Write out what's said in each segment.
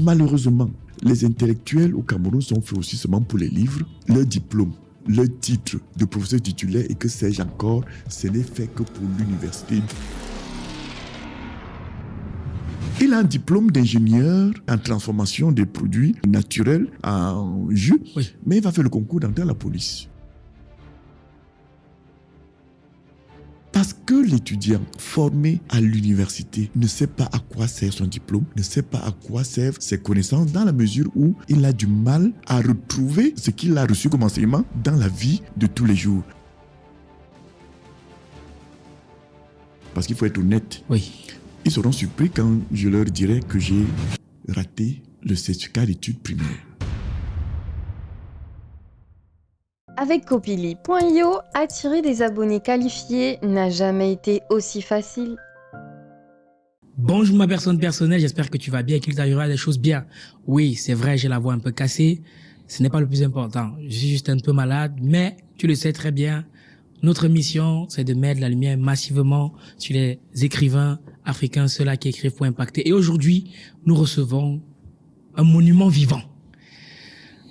Malheureusement, les intellectuels au Cameroun sont faits aussi seulement pour les livres, leur diplôme, leur titre de professeur titulaire et que sais-je encore, ce n'est fait que pour l'université. Il a un diplôme d'ingénieur en transformation des produits naturels en jus, mais il va faire le concours d'entrer à la police. Parce que l'étudiant formé à l'université ne sait pas à quoi sert son diplôme, ne sait pas à quoi servent ses connaissances dans la mesure où il a du mal à retrouver ce qu'il a reçu comme enseignement dans la vie de tous les jours. Parce qu'il faut être honnête. Oui. Ils seront surpris quand je leur dirai que j'ai raté le certificat d'études primaires. Avec Copili.io, attirer des abonnés qualifiés n'a jamais été aussi facile. Bonjour ma personne personnelle, j'espère que tu vas bien et qu'il t'arrivera des choses bien. Oui, c'est vrai, j'ai la voix un peu cassée. Ce n'est pas le plus important. Je suis juste un peu malade, mais tu le sais très bien. Notre mission, c'est de mettre la lumière massivement sur les écrivains africains, ceux-là qui écrivent pour impacter. Et aujourd'hui, nous recevons un monument vivant.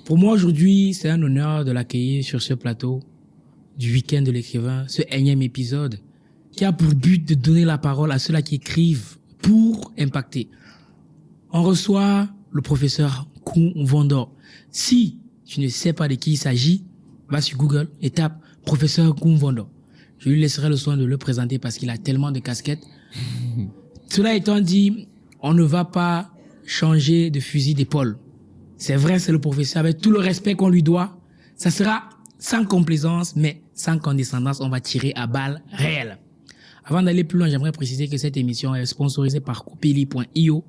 Pour moi, aujourd'hui, c'est un honneur de l'accueillir sur ce plateau du week-end de l'écrivain, ce énième épisode qui a pour but de donner la parole à ceux-là qui écrivent pour impacter. On reçoit le professeur Koum Vondor. Si tu ne sais pas de qui il s'agit, va sur Google et tape professeur Koum Vondor. Je lui laisserai le soin de le présenter parce qu'il a tellement de casquettes. Cela étant dit, on ne va pas changer de fusil d'épaule. C'est vrai, c'est le professeur, avec tout le respect qu'on lui doit. Ça sera sans complaisance, mais sans condescendance. On va tirer à balles réelles. Avant d'aller plus loin, j'aimerais préciser que cette émission est sponsorisée par Copili.io,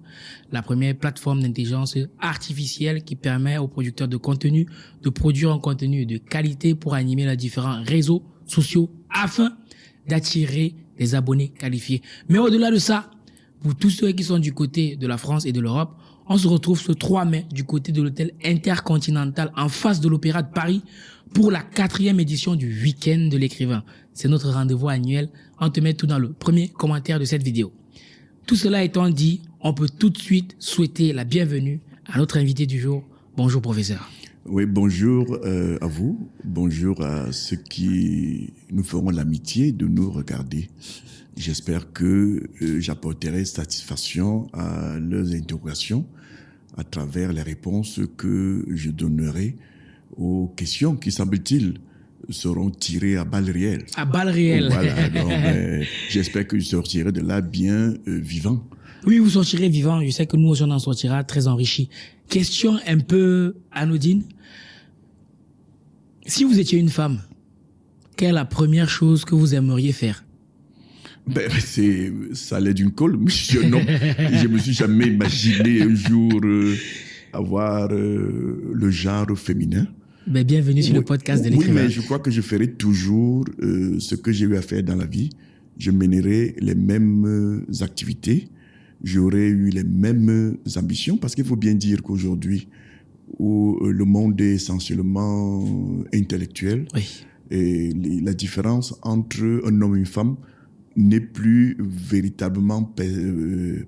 la première plateforme d'intelligence artificielle qui permet aux producteurs de contenu de produire un contenu de qualité pour animer les différents réseaux sociaux afin d'attirer des abonnés qualifiés. Mais au-delà de ça, pour tous ceux qui sont du côté de la France et de l'Europe, on se retrouve ce 3 mai du côté de l'hôtel Intercontinental en face de l'Opéra de Paris pour la 4e édition du week-end de l'écrivain. C'est notre rendez-vous annuel. On te met tout dans le premier commentaire de cette vidéo. Tout cela étant dit, on peut tout de suite souhaiter la bienvenue à notre invité du jour. Bonjour professeur. Oui, bonjour à vous. Bonjour à ceux qui nous feront l'amitié de nous regarder. J'espère que j'apporterai satisfaction à leurs interrogations à travers les réponses que je donnerai aux questions qui, semble-t-il, seront tirées à balles réelles. À balles réelles. Voilà, donc j'espère que je sortirai de là bien vivant. Oui, vous sortirez vivant. Je sais que nous aussi, on en sortira très enrichi. Question un peu anodine. Si vous étiez une femme, quelle est la première chose que vous aimeriez faire? Ça allait d'une colle. Non, je me suis jamais imaginé un jour avoir le genre féminin. Bienvenue sur le podcast de l'écrivain. Oui, mais je crois que je ferai toujours ce que j'ai eu à faire dans la vie. Je mènerai les mêmes activités. J'aurai eu les mêmes ambitions parce qu'il faut bien dire qu'aujourd'hui, où le monde est essentiellement intellectuel, oui. Et la différence entre un homme et une femme n'est plus véritablement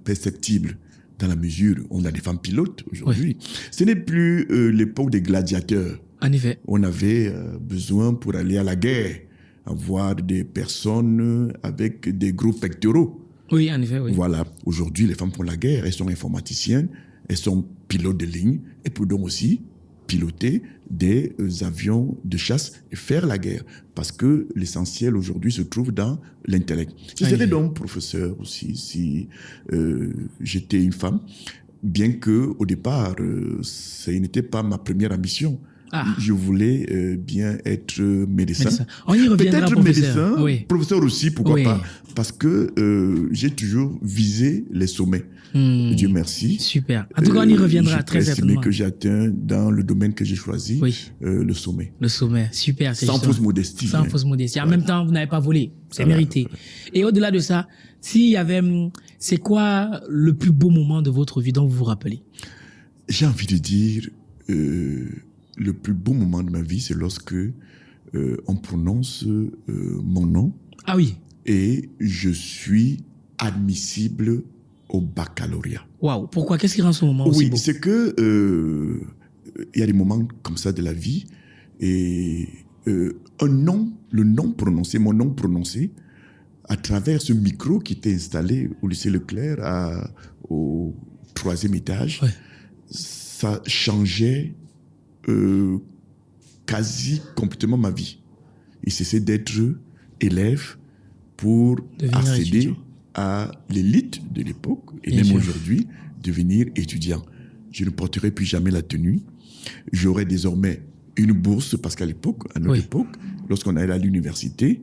perceptible dans la mesure où on a des femmes pilotes aujourd'hui. Oui. Ce n'est plus l'époque des gladiateurs. En effet. On avait besoin pour aller à la guerre, avoir des personnes avec des gros pectoraux. Oui, en effet, oui. Voilà. Aujourd'hui, les femmes font la guerre. Elles sont informaticiennes, elles sont pilotes de ligne et peuvent donc aussi piloter des avions de chasse et faire la guerre. Parce que l'essentiel aujourd'hui se trouve dans l'intellect. Je serais donc professeur aussi si j'étais une femme, bien que au départ, ce n'était pas ma première ambition. Je voulais bien être médecin. On y reviendra, peut-être professeur. Médecin, oui. Professeur aussi, pourquoi pas. Parce que j'ai toujours visé les sommets. Dieu merci. Super. En tout cas, on y reviendra très certainement. Estimé que j'ai atteint dans le domaine que j'ai choisi, le sommet. Le sommet, super. Sans fausse modestie. Sans fausse modestie. En même temps, vous n'avez pas volé. C'est mérité. Et au-delà de ça, s'il y avait, c'est quoi le plus beau moment de votre vie dont vous vous rappelez? J'ai envie de dire, le plus beau moment de ma vie, c'est lorsque on prononce mon nom. Ah oui. Et je suis admissible au baccalauréat. Waouh, pourquoi? Qu'est-ce qui rend ce moment aussi beau? Oui, c'est que il y a des moments comme ça de la vie et le nom prononcé, mon nom prononcé, à travers ce micro qui était installé au lycée Leclerc au 3e étage, ça changeait quasi complètement ma vie. Il cessait d'être élève pour accéder à l'élite de l'époque, et même aujourd'hui, devenir étudiant. Je ne porterai plus jamais la tenue. J'aurai désormais une bourse, parce qu'à l'époque, à notre époque, lorsqu'on allait à l'université,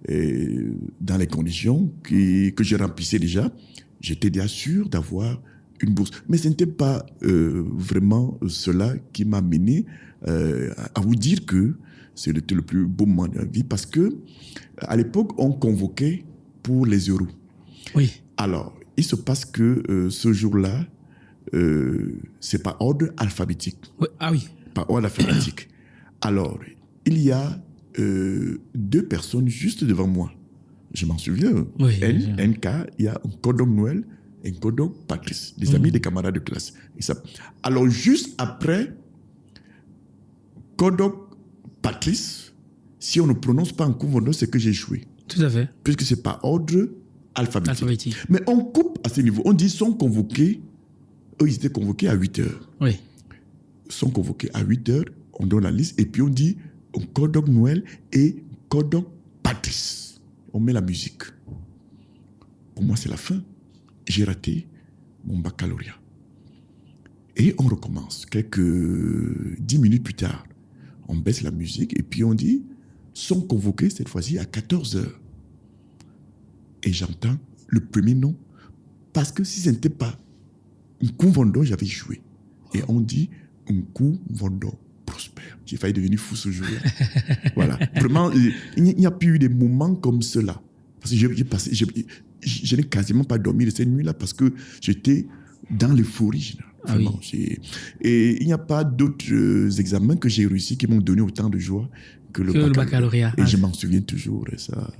dans les conditions que je remplissais déjà, j'étais déjà sûr d'avoir une bourse. Mais ce n'était pas vraiment cela qui m'a mené à vous dire que c'était le plus beau moment de la vie, parce que à l'époque, on convoquait pour les euros. Oui. Alors, il se passe que ce jour-là, c'est par ordre alphabétique. Oui. Ah oui. Par ordre alphabétique. Alors, il y a 2 personnes juste devant moi. Je m'en souviens. Oui, NK, il y a un Kodong Noël et un Kodong Patrice, des amis, des camarades de classe. Alors, juste après Kodong Patrice, si on ne prononce pas en Nkoumvondo, c'est que j'ai échoué. Tout à fait. Puisque c'est par ordre alphabétique. Mais on coupe à ce niveau. On dit sont convoqués. Eux, ils étaient convoqués à 8 heures. Oui. Ils sont convoqués à 8 heures. On donne la liste et puis on dit Kodong Noël et Kodong Patrice. On met la musique. Pour moi, c'est la fin. J'ai raté mon baccalauréat. Et on recommence. Quelques 10 minutes plus tard, on baisse la musique et puis on dit sont convoqués cette fois-ci à 14 heures. Et j'entends le premier nom, parce que si ce n'était pas Nkoumvondo, j'avais joué. Et on dit Nkoumvondo Prosper. J'ai failli devenir fou ce jour-là. Voilà. Vraiment, il n'y a plus eu des moments comme cela. Parce que je n'ai quasiment pas dormi de cette nuit-là parce que j'étais dans l'euphorie. Vraiment. Et il n'y a pas d'autres examens que j'ai réussi qui m'ont donné autant de joie que le baccalauréat. Et je m'en souviens toujours. Et ça,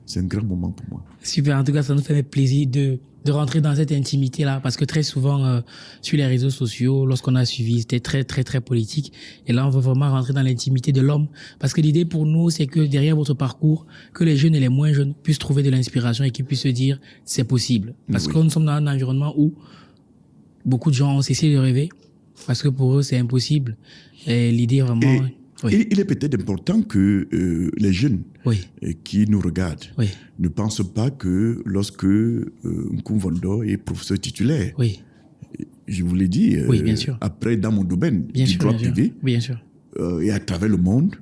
c'est un grand moment pour moi. Super. En tout cas, ça nous fait plaisir de rentrer dans cette intimité-là, parce que très souvent, sur les réseaux sociaux, lorsqu'on a suivi, c'était très, très, très politique. Et là, on veut vraiment rentrer dans l'intimité de l'homme. Parce que l'idée pour nous, c'est que derrière votre parcours, que les jeunes et les moins jeunes puissent trouver de l'inspiration et qu'ils puissent se dire, c'est possible. Parce que nous sommes dans un environnement où beaucoup de gens ont cessé de rêver, parce que pour eux, c'est impossible. Et l'idée vraiment... Il est peut-être important que les jeunes qui nous regardent ne pensent pas que lorsque Nkoumvondo est professeur titulaire, je vous l'ai dit, après dans mon domaine du droit privé, et à travers le monde,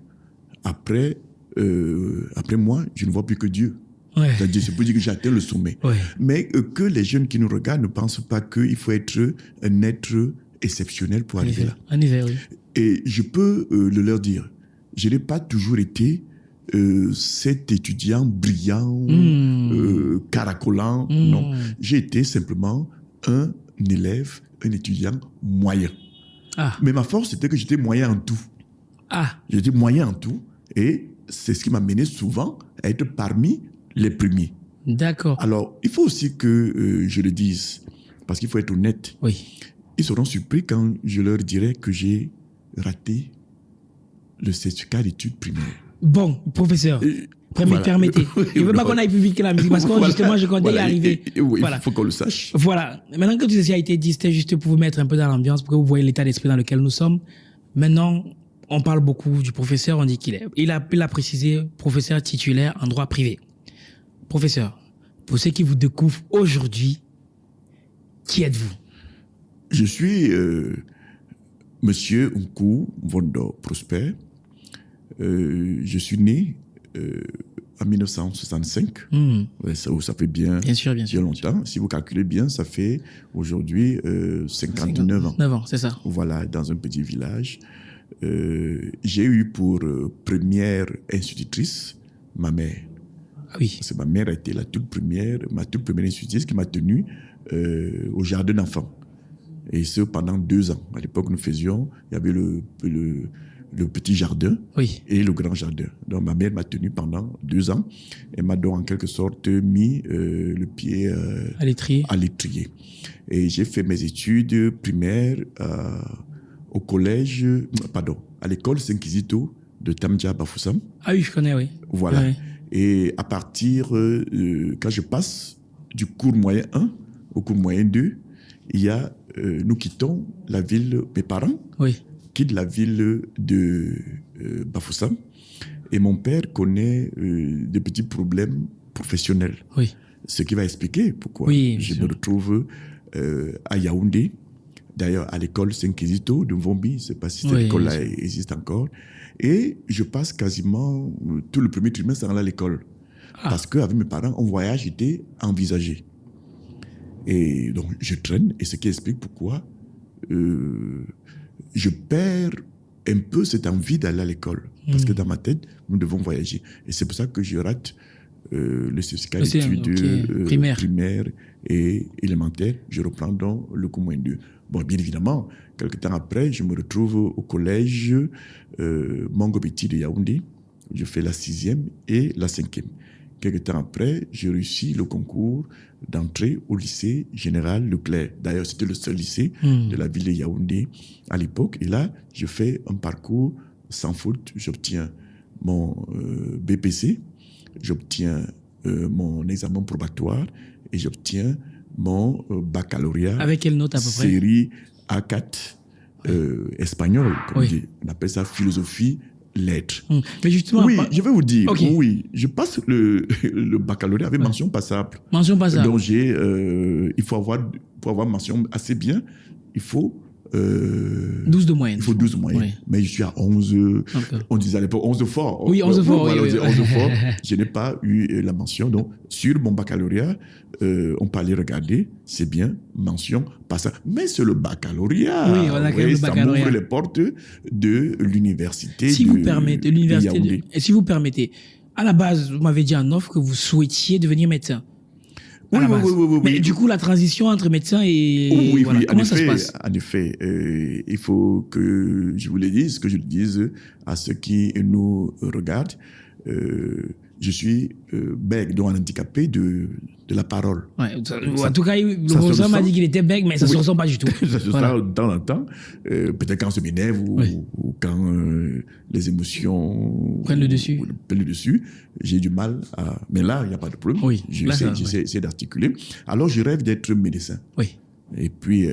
après moi, je ne vois plus que Dieu. C'est-à-dire, c'est pour dire que j'atteins le sommet. Mais que les jeunes qui nous regardent ne pensent pas qu'il faut être un être exceptionnel pour arriver là. En effet, oui. Et je peux le leur dire, je n'ai pas toujours été cet étudiant brillant, caracolant. Non, j'ai été simplement un élève, un étudiant moyen. Mais ma force, c'était que j'étais moyen en tout. J'étais moyen en tout. Et c'est ce qui m'a mené souvent à être parmi les premiers. D'accord. Alors, il faut aussi que je le dise, parce qu'il faut être honnête. Ils seront surpris quand je leur dirai que j'ai raté le certificat d'études primaires. Bon, professeur, permettez. Je ne veux pas qu'on aille plus vite que la musique, parce que justement, je comptais y arriver. Oui, il faut qu'on le sache. Voilà. Maintenant que tout ceci a été dit, c'était juste pour vous mettre un peu dans l'ambiance, pour que vous voyez l'état d'esprit dans lequel nous sommes. Maintenant, on parle beaucoup du professeur, on dit il a précisé professeur titulaire en droit privé. Professeur, pour ceux qui vous découvrent aujourd'hui, qui êtes-vous? Je suis Monsieur Nkoumvondo Prosper. Je suis né en 1965. Ça fait bien sûr, longtemps. Si vous calculez bien, ça fait aujourd'hui 59 ans. 9 ans, c'est ça. Voilà, dans un petit village. J'ai eu pour première institutrice ma mère. Parce que ma mère a été ma toute première institutrice qui m'a tenu au jardin d'enfants. Et ce, pendant 2 ans. À l'époque, il y avait le petit jardin Oui. et le grand jardin. Donc, ma mère m'a tenu pendant 2 ans. Elle m'a donc, en quelque sorte, mis le pied À l'étrier. à l'étrier. Et j'ai fait mes études primaires au collège, à l'école Saint-Kizito de Tamdia Bafoussam. Ah oui, je connais, oui. Voilà. Ouais. Et à partir, quand je passe du cours moyen 1 au cours moyen 2, nous quittons la ville, mes parents Oui. quittent la ville de Bafoussam. Et mon père connaît des petits problèmes professionnels. Oui. Ce qui va expliquer pourquoi Oui, bien je sûr. me retrouve à Yaoundé, d'ailleurs à l'école Saint-Kizito de Mvombi, je ne sais pas si cette Oui, école-là bien sûr. existe encore. Et je passe quasiment tout le premier trimestre à l'école. Ah. Parce qu'avec mes parents, un voyage était envisagé. Et donc je traîne, et ce qui explique pourquoi je perds un peu cette envie d'aller à l'école. Parce que dans ma tête, nous devons voyager. Et c'est pour ça que je rate le certificat C'est d'études ok. Primaire. et élémentaire. Je reprends donc le cours moins 2. Bon, bien évidemment, quelques temps après, je me retrouve au collège Mangobeti de Yaoundé. Je fais la 6e et la 5e. Quelques temps après, j'ai réussi le concours d'entrée au lycée général Leclerc. D'ailleurs, c'était le seul lycée de la ville de Yaoundé à l'époque. Et là, je fais un parcours sans faute. J'obtiens mon BPC, j'obtiens mon examen probatoire et j'obtiens mon baccalauréat. Avec quelle note à peu près? Série A4 espagnol, comme Oui. on dit. On appelle ça philosophie lettres. Mais justement, Oui, je vais vous dire, Ok. oui, je passe le baccalauréat avec mention passable. mention passable. Donc il faut avoir mention assez bien, il faut 12 de moyenne. il faut 12 moyens. Oui. Mais je suis à 11, D'accord. on disait à l'époque 11 de fort. Oui, 11 de fort, Voilà, oui, on disait oui. 11 de fort. Je n'ai pas eu la mention. Donc, sur mon baccalauréat, on peut aller regarder, c'est bien, mention, pas ça. Mais c'est le baccalauréat. Oui, on a quand même le ça baccalauréat. m'ouvre les portes de l'université Si de vous permettez, l'université, Yaoundé. et si vous permettez, à la base, vous m'avez dit en offre que vous souhaitiez devenir médecin. À Oui, la oui, base. oui, oui, Mais oui. du coup, la transition entre médecin et Oui, voilà, oui, comment ça se passe? en effet, il faut que je vous le dise, que je le dise à ceux qui nous regardent. Je suis bègue, donc un handicapé de la parole. Ouais, en tout cas, le ça se professeur m'a ressent. dit qu'il était bègue, mais ça ne se Oui. ressent pas du tout. Ça se Voilà. sent de temps en temps, peut-être quand on se m'énerve Oui. ou quand les émotions Prennent le dessus. prennent le dessus, j'ai du mal à... Mais là, il n'y a pas de problème. Oui, là, ça, J'essaie d'articuler. Alors, je rêve d'être médecin. Oui. Et puis,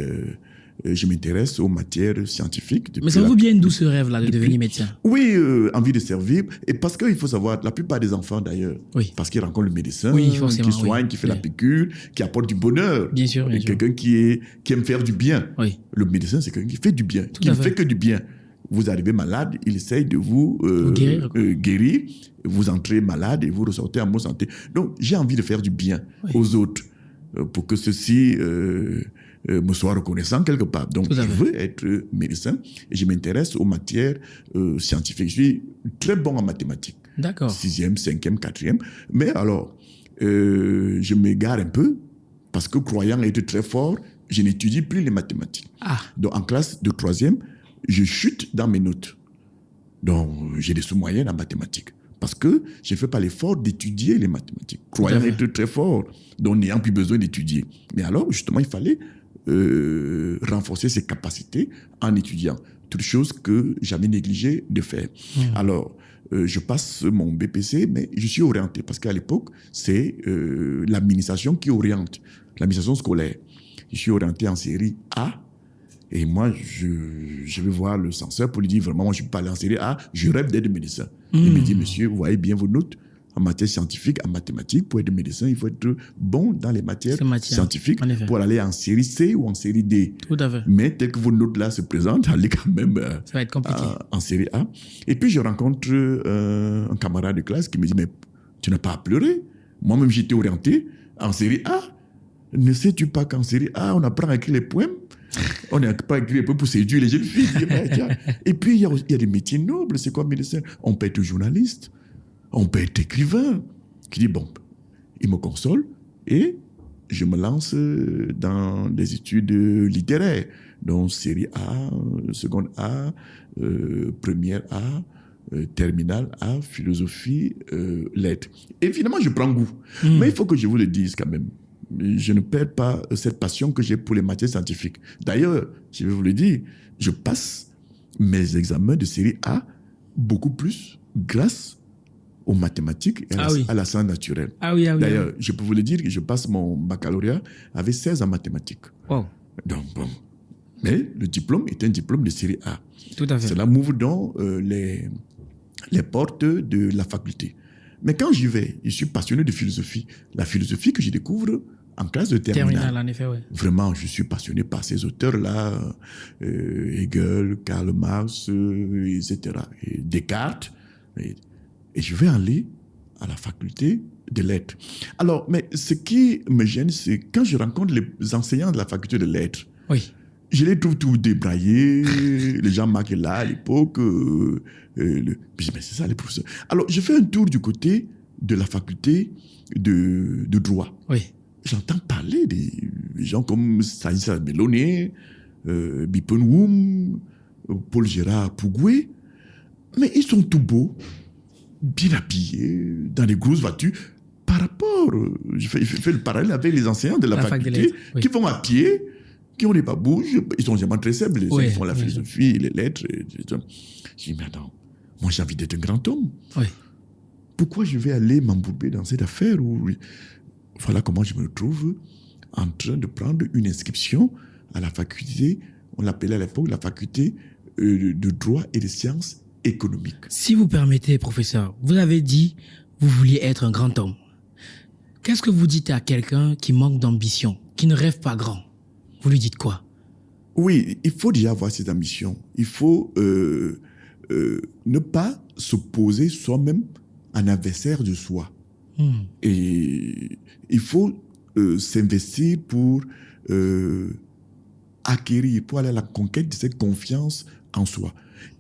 je m'intéresse aux matières scientifiques. Mais ça vous vient d'où ce rêve-là de depuis- devenir médecin? Oui, envie de servir. Et parce qu'il faut savoir, la plupart des enfants d'ailleurs, Oui. parce qu'ils rencontrent le médecin, Oui, forcément, qui soigne, oui. qui fait Oui. la piqûre, qui apporte du bonheur. Bien sûr, bien Et sûr. quelqu'un qui aime faire du bien. Oui. Le médecin, c'est quelqu'un qui fait du bien, qui à ne fait. fait que du bien. Vous arrivez malade, il essaye de vous guérir, quoi. guérir. Vous entrez malade et vous ressortez en bonne santé. Donc, j'ai envie de faire du bien Oui. aux autres pour que ceux-ci me soient reconnaissants quelque part. Donc, Tout à je fait. veux être médecin et je m'intéresse aux matières scientifiques. Je suis très bon en mathématiques. D'accord. 6e, 5e, 4e. Mais alors, je m'égare un peu parce que croyant être très fort, je n'étudie plus les mathématiques. Ah, Donc, en classe de 3e, je chute dans mes notes. Donc, j'ai des sous-moyennes en mathématiques. Parce que je ne fais pas l'effort d'étudier les mathématiques. Croyant fait. être très fort, donc n'ayant plus besoin d'étudier. Mais alors, justement, il fallait renforcer ses capacités en étudiant. Toutes choses que j'avais négligé de faire. Alors, je passe mon BPC, mais je suis orienté. Parce qu'à l'époque, c'est l'administration qui oriente, l'administration scolaire. Je suis orienté en série A. Et moi, je vais voir le censeur pour lui dire vraiment, moi, je ne suis pas allé en série A, je rêve d'être médecin. Il me dit, monsieur, vous voyez bien vos notes en matière scientifique, en mathématiques. Pour être médecin, il faut être bon dans les matières Ces matières, scientifiques en effet. pour aller en série C ou en série D. tout à fait. Mais tel que vos notes-là se présentent, allez quand même Ça va être compliqué. en série A. Et puis, je rencontre un camarade de classe qui me dit, mais tu n'as pas à pleurer. Moi-même, j'étais orienté en série A. Ne sais-tu pas qu'en série A, on apprend à écrire les poèmes? On n'apprend à écrire les poèmes pour séduire les jeunes filles. Je dis, mais tiens. Et puis, il y a des métiers nobles. C'est quoi médecin? On peut être journaliste. On peut être écrivain. Qui dit, bon, il me console et je me lance dans des études littéraires. Donc, série A, seconde A, première A, terminale A, philosophie, lettres. Évidemment, je prends goût. Mais il faut que je vous le dise quand même. Je ne perds pas cette passion que j'ai pour les matières scientifiques. D'ailleurs, je vais vous le dire, je passe mes examens de série A beaucoup plus grâce aux mathématiques et à la science naturelle. D'ailleurs, je peux vous le dire que je passe mon baccalauréat avec 16 en mathématiques. Wow. Donc, bon. Mais le diplôme est un diplôme de série A. Tout à fait. Cela m'ouvre donc les portes de la faculté. Mais quand j'y vais, je suis passionné de philosophie. La philosophie que je découvre en classe de terminale. En effet, oui. Vraiment, je suis passionné par ces auteurs-là, Hegel, Karl Marx, etc. Et Descartes. Et je vais aller à la faculté de lettres. Alors, mais ce qui me gêne, c'est quand je rencontre les enseignants de la faculté de lettres. Oui. Je les trouve tout débraillés, les gens marqués là à l'époque. Je dis, mais c'est ça les professeurs. Alors, je fais un tour du côté de la faculté de droit. Oui. J'entends parler des gens comme Stanislas Delaunay, Bipenwoum, Paul Gérard Pougoué, mais ils sont tout beaux, bien habillés, dans des grosses voitures. Par rapport, je fais le parallèle avec les enseignants de la faculté qui vont à pied, qui ont des babouches, ils sont vraiment très simples, ils font la philosophie, les lettres. Je dis, mais attends, moi j'ai envie d'être un grand homme. Oui. Pourquoi je vais aller m'embourber dans cette affaire où... Voilà comment je me retrouve en train de prendre une inscription à la faculté, on l'appelait à l'époque la faculté de droit et de sciences économiques. Si vous permettez, professeur, vous avez dit vous vouliez être un grand homme. Qu'est-ce que vous dites à quelqu'un qui manque d'ambition, qui ne rêve pas grand? Vous lui dites quoi? Oui, il faut déjà avoir cette ambition. Il faut ne pas s'opposer soi-même en adversaire de soi. Et il faut s'investir pour acquérir, pour aller à la conquête de cette confiance en soi.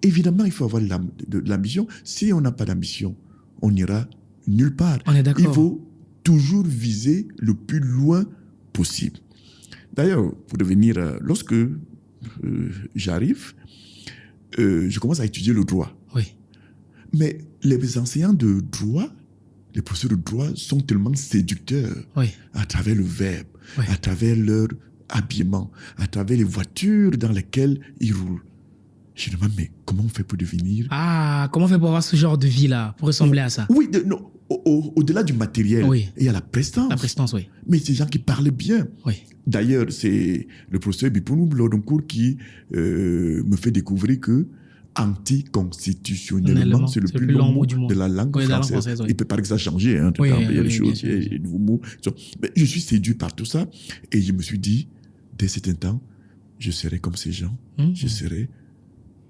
Évidemment, il faut avoir de l'ambition. Si on n'a pas d'ambition, on n'ira nulle part. On est d'accord. Il faut toujours viser le plus loin possible. D'ailleurs, pour devenir, lorsque j'arrive, je commence à étudier le droit. Oui. Mais les enseignants de droit, les professeurs de droit sont tellement séducteurs à travers le verbe, à travers leur habillement, à travers les voitures dans lesquelles ils roulent. Je me demande, mais comment on fait pour devenir... Ah, comment on fait pour avoir ce genre de vie-là, pour ressembler à ça? Oui, non, au-delà du matériel, il y a la prestance. La prestance, oui. Mais ces gens qui parlent bien. Oui. D'ailleurs, c'est le professeur Biponou lors d'un cours qui me fait découvrir que anticonstitutionnellement, c'est le plus long mot de la langue française. Il peut paraître que ça a changé, hein, il y a des choses, il y a des nouveaux mots. Mais je suis séduit par tout ça et je me suis dit, dès cet instant, je serai comme ces gens, je serai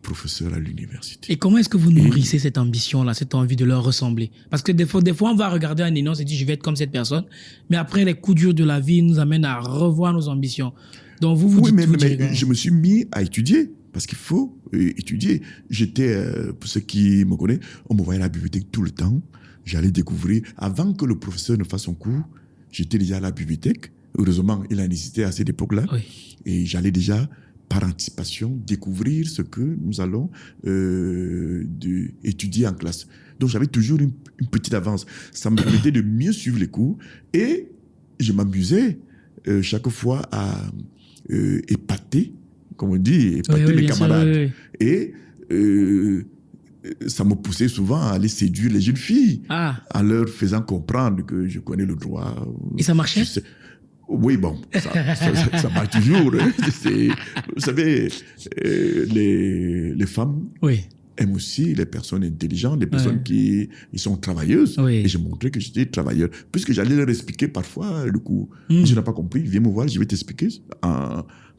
professeur à l'université. Et comment est-ce que vous nourrissez cette ambition-là, cette envie de leur ressembler? Parce que des fois, on va regarder un énorme, on se dit, je vais être comme cette personne, mais après, les coups durs de la vie nous amènent à revoir nos ambitions. Donc vous dites... mais je me suis mis à étudier. Parce qu'il faut étudier. J'étais, pour ceux qui me connaissent, on me voyait à la bibliothèque tout le temps. J'allais découvrir. Avant que le professeur ne fasse son cours, j'étais déjà à la bibliothèque. Heureusement, il a nécessité à cette époque-là. Oui. Et j'allais déjà, par anticipation, découvrir ce que nous allons étudier en classe. Donc, j'avais toujours une petite avance. Ça me permettait de mieux suivre les cours. Et je m'amusais chaque fois à épater, comme on dit, épater mes camarades. Et ça me poussait souvent à aller séduire les jeunes filles, en leur faisant comprendre que je connais le droit. Et ça marchait? Oui, bon, ça marche toujours. Vous savez, les femmes aiment aussi les personnes intelligentes, les personnes qui sont travailleuses. Et j'ai montré que j'étais travailleur. Puisque j'allais leur expliquer parfois le cours. Je n'ai pas compris, viens me voir, je vais t'expliquer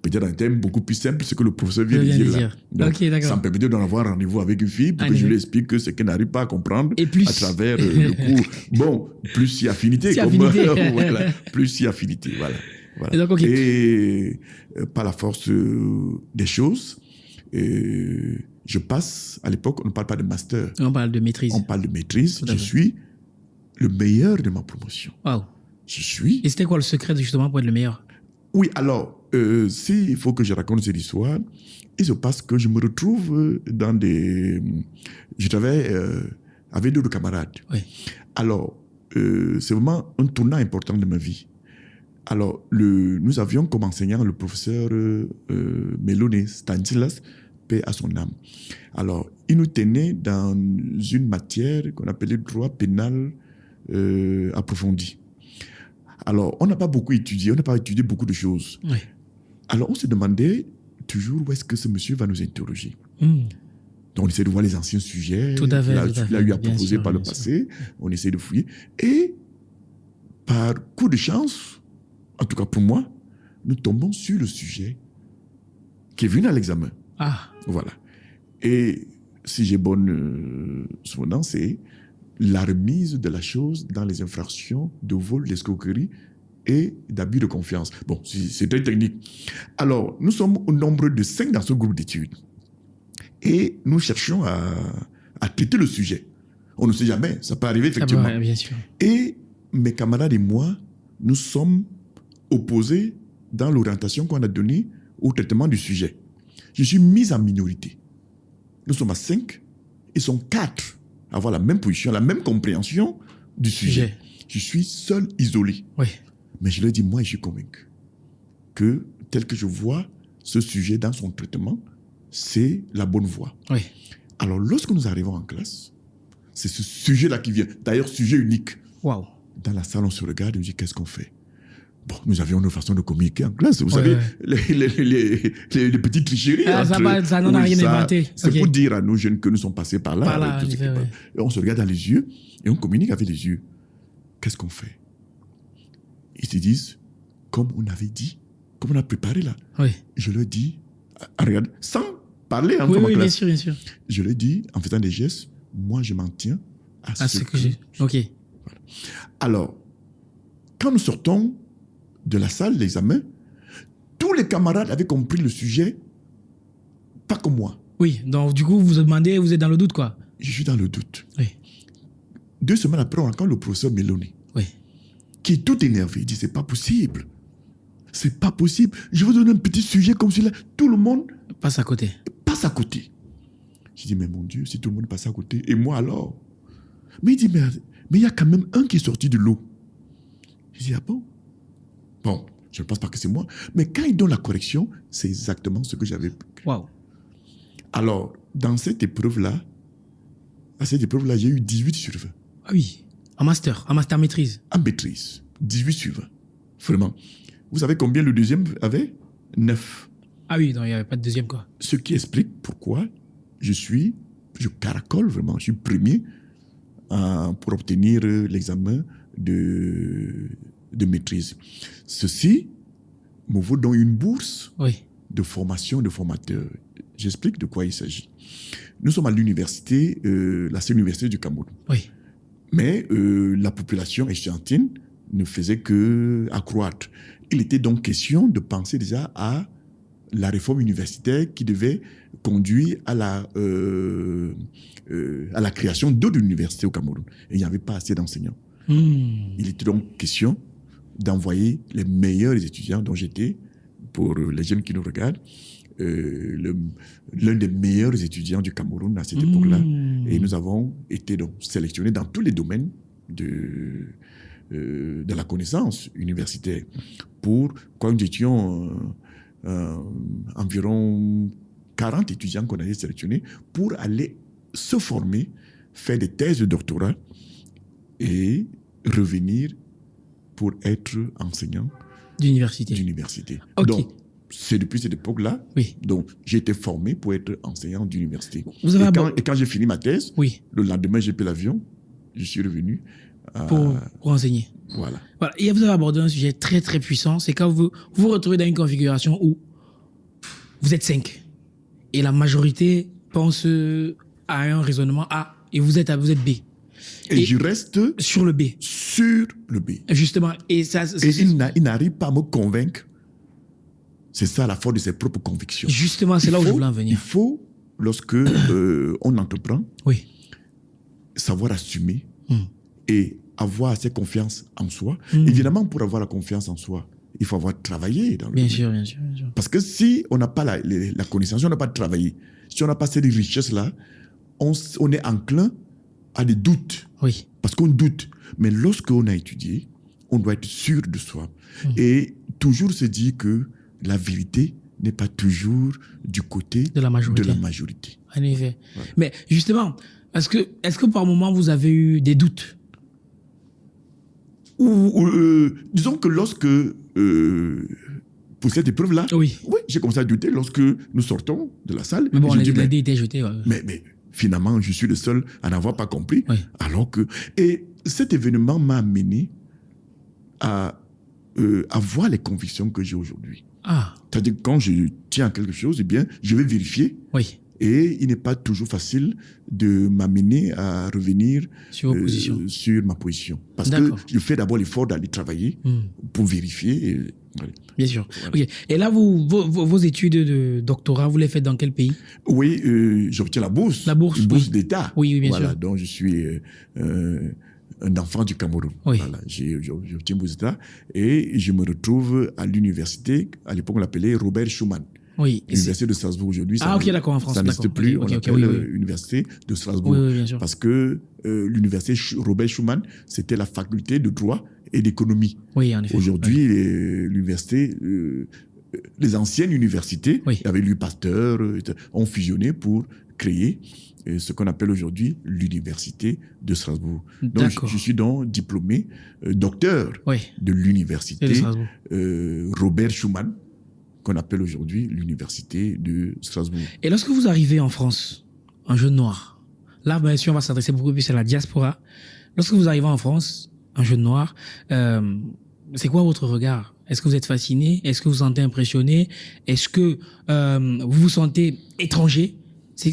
peut-être un thème beaucoup plus simple, ce que le professeur vient de dire là. Donc, ça me permettait d'en avoir rendez-vous avec une fille pour que je lui explique ce qu'elle n'arrive pas à comprendre à travers le cours. Bon, plus si affinité. Voilà, plus si affinité, voilà. Et par la force des choses, je passe, à l'époque, on ne parle pas de master. On parle de maîtrise. On parle de maîtrise. Je suis le meilleur de ma promotion. Wow. Je suis... Et c'était quoi le secret justement pour être le meilleur? Oui, alors, s'il faut que je raconte cette histoire, il se passe que je me retrouve dans des... Je travaille avec d'autres camarades. Oui. Alors, c'est vraiment un tournant important de ma vie. Alors, nous avions comme enseignant le professeur Melone Stanislas, paix à son âme. Alors, il nous tenait dans une matière qu'on appelait droit pénal approfondi. Alors, on n'a pas beaucoup étudié, on n'a pas étudié beaucoup de choses. Oui. Alors, on se demandait toujours où est-ce que ce monsieur va nous interroger. Donc, on essaie de voir les anciens sujets. Tout à fait. Il a eu à proposer par le passé. On essaie de fouiller. Et par coup de chance, en tout cas pour moi, nous tombons sur le sujet qui est venu à l'examen. Ah. Voilà. Et si j'ai bonne souvenance, c'est la remise de la chose dans les infractions de vol, d'escroquerie et d'abus de confiance. Bon, c'est très technique. Alors, nous sommes au nombre de 5 dans ce groupe d'études. Et nous cherchons à traiter le sujet. On ne sait jamais, ça peut arriver effectivement. Ah bah, bien sûr. Et mes camarades et moi, nous sommes opposés dans l'orientation qu'on a donnée au traitement du sujet. Je suis mis en minorité. Nous sommes à 5, ils sont 4 à avoir la même position, la même compréhension du sujet. Je suis seul, isolé. Oui. Mais je leur dis, moi, je suis convaincu que tel que je vois ce sujet dans son traitement, c'est la bonne voie. Oui. Alors, lorsque nous arrivons en classe, c'est ce sujet-là qui vient. D'ailleurs, sujet unique. Waouh. Dans la salle, on se regarde et on dit, qu'est-ce qu'on fait? Bon, nous avions nos façons de communiquer en classe. Vous savez, les petites tricheries. Ça n'en a rien inventé. C'est pour dire à nos jeunes que nous sommes passés par là. Par là, et on se regarde dans les yeux et on communique avec les yeux. Qu'est-ce qu'on fait? Ils se disent, comme on avait dit, comme on a préparé là. Oui. Je leur dis, regarde, sans parler en classe. Bien sûr, bien sûr. Je leur dis, en faisant des gestes, moi je m'en tiens à ce que j'ai. Ok. Voilà. Alors, quand nous sortons de la salle d'examen, tous les camarades avaient compris le sujet, pas comme moi. Oui, donc du coup, vous vous demandez, vous êtes dans le doute, quoi. Je suis dans le doute. Oui. 2 semaines après, on rencontre le professeur Melone, oui, qui est tout énervé. Il dit, c'est pas possible. C'est pas possible. Je vous donne un petit sujet comme celui-là. Tout le monde passe à côté. Passe à côté. Je dis, mais mon Dieu, si tout le monde passe à côté, et moi alors? Mais il dit, mais il y a quand même un qui est sorti de l'eau. Je dis, ah bon? Bon, je ne pense pas que c'est moi. Mais quand il donne la correction, c'est exactement ce que j'avais. Waouh. Alors, dans cette épreuve-là, j'ai eu 18 sur 20. Ah oui, en master maîtrise. En maîtrise, 18 sur 20. Vraiment. Vous savez combien le deuxième avait? 9. Ah oui, donc il n'y avait pas de deuxième, quoi. Ce qui explique pourquoi je caracole vraiment, je suis premier pour obtenir l'examen de maîtrise. Ceci me vaut donc une bourse de formation de formateur. J'explique de quoi il s'agit. Nous sommes à l'université, la seule université du Cameroun. Oui. Mais la population étudiantine ne faisait qu'accroître. Il était donc question de penser déjà à la réforme universitaire qui devait conduire à la création d'autres universités au Cameroun. Et il n'y avait pas assez d'enseignants. Il était donc question d'envoyer les meilleurs étudiants dont j'étais, pour les jeunes qui nous regardent, l'un des meilleurs étudiants du Cameroun à cette époque-là. Et nous avons été donc sélectionnés dans tous les domaines de la connaissance universitaire. Quand nous étions environ 40 étudiants qu'on avait sélectionnés pour aller se former, faire des thèses de doctorat et revenir pour être enseignant d'université. Okay. Donc, c'est depuis cette époque-là. Oui. Donc, j'ai été formé pour être enseignant d'université. Et quand j'ai fini ma thèse, le lendemain, j'ai pris l'avion, je suis revenu. Pour enseigner. Voilà. Et vous avez abordé un sujet très, très puissant. C'est quand vous vous retrouvez dans une configuration où vous êtes 5 et la majorité pense à un raisonnement A et vous êtes B. Et je reste sur le B. Sur le B. Justement. Et il n'arrive pas à me convaincre. C'est ça la force de ses propres convictions. Justement, c'est là où je voulais en venir. Il faut, lorsque on entreprend, savoir assumer et avoir assez confiance en soi. Évidemment, pour avoir la confiance en soi, il faut avoir travaillé dans le Bien domaine. sûr, bien sûr, bien sûr. Parce que si on n'a pas la connaissance, si on n'a pas travaillé, si on n'a pas cette richesse-là, on est enclin à des doutes. Oui. Parce qu'on doute. Mais lorsqu'on a étudié, on doit être sûr de soi. Et toujours se dire que la vérité n'est pas toujours du côté De la majorité. En effet. Ouais. Mais justement, est-ce que par moment vous avez eu des doutes? Disons que lorsque, pour cette épreuve-là, Oui. j'ai commencé à douter lorsque nous sortons de la salle. Mais bon, Et je les dis, dés étaient jetés. Ouais. mais finalement, je suis le seul à n'avoir pas compris. Oui. Alors que... Et cet événement m'a amené à avoir les convictions que j'ai aujourd'hui. Ah, C'est-à-dire que quand je tiens à quelque chose, eh bien, je vais vérifier. oui. Et il n'est pas toujours facile de m'amener à revenir Sur vos positions. sur ma position. Parce que D'accord. je fais d'abord l'effort d'aller travailler pour vérifier. Et, voilà. Bien sûr. Voilà. Ok. Et là, vos études de doctorat, vous les faites dans quel pays? Oui, j'obtiens la bourse. La bourse, Une bourse oui. d'État. Oui, bien voilà, sûr. donc je suis un enfant du Cameroun. Oui. Voilà, j'obtiens une bourse d'État et je me retrouve à l'université, à l'époque on l'appelait Robert Schuman. Oui. Et L'université de Strasbourg aujourd'hui, Ah, ok, d'accord, en France, ça n'existe d'accord. plus, Ok, on ok, l'appelle oui, oui. l'université de Strasbourg. Oui, oui, bien sûr. Parce que l'université Robert Schuman, c'était la faculté de droit et d'économie. Oui, en effet. Aujourd'hui, l'université, les anciennes universités, Oui. avec Louis Pasteur, ont fusionné pour créer ce qu'on appelle aujourd'hui l'université de Strasbourg. Donc, D'accord. je suis donc diplômé, docteur Oui. de l'université Et de Strasbourg. Robert Schuman, qu'on appelle aujourd'hui l'université de Strasbourg. Et lorsque vous arrivez en France, un jeune noir, là, bien sûr, on va s'adresser beaucoup plus à la diaspora. Lorsque vous arrivez en France, un jeune noir, c'est quoi votre regard? Est-ce que vous êtes fasciné? Est-ce que vous vous sentez impressionné? Est-ce que vous vous sentez étranger?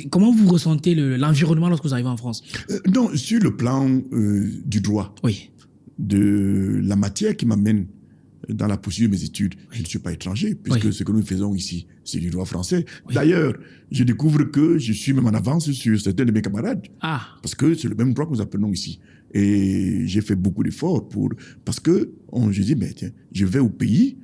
Comment vous ressentez l'environnement lorsque vous arrivez en France? Non, sur le plan du droit, Oui. de la matière qui m'amène dans la poursuite de mes études, je ne suis pas étranger, puisque Oui. ce que nous faisons ici, c'est du droit français. Oui. D'ailleurs, je découvre que je suis même en avance sur certains de mes camarades, Ah, parce que c'est le même droit que nous apprenons ici. Et j'ai fait beaucoup d'efforts parce que je dis, mais tiens, je vais au pays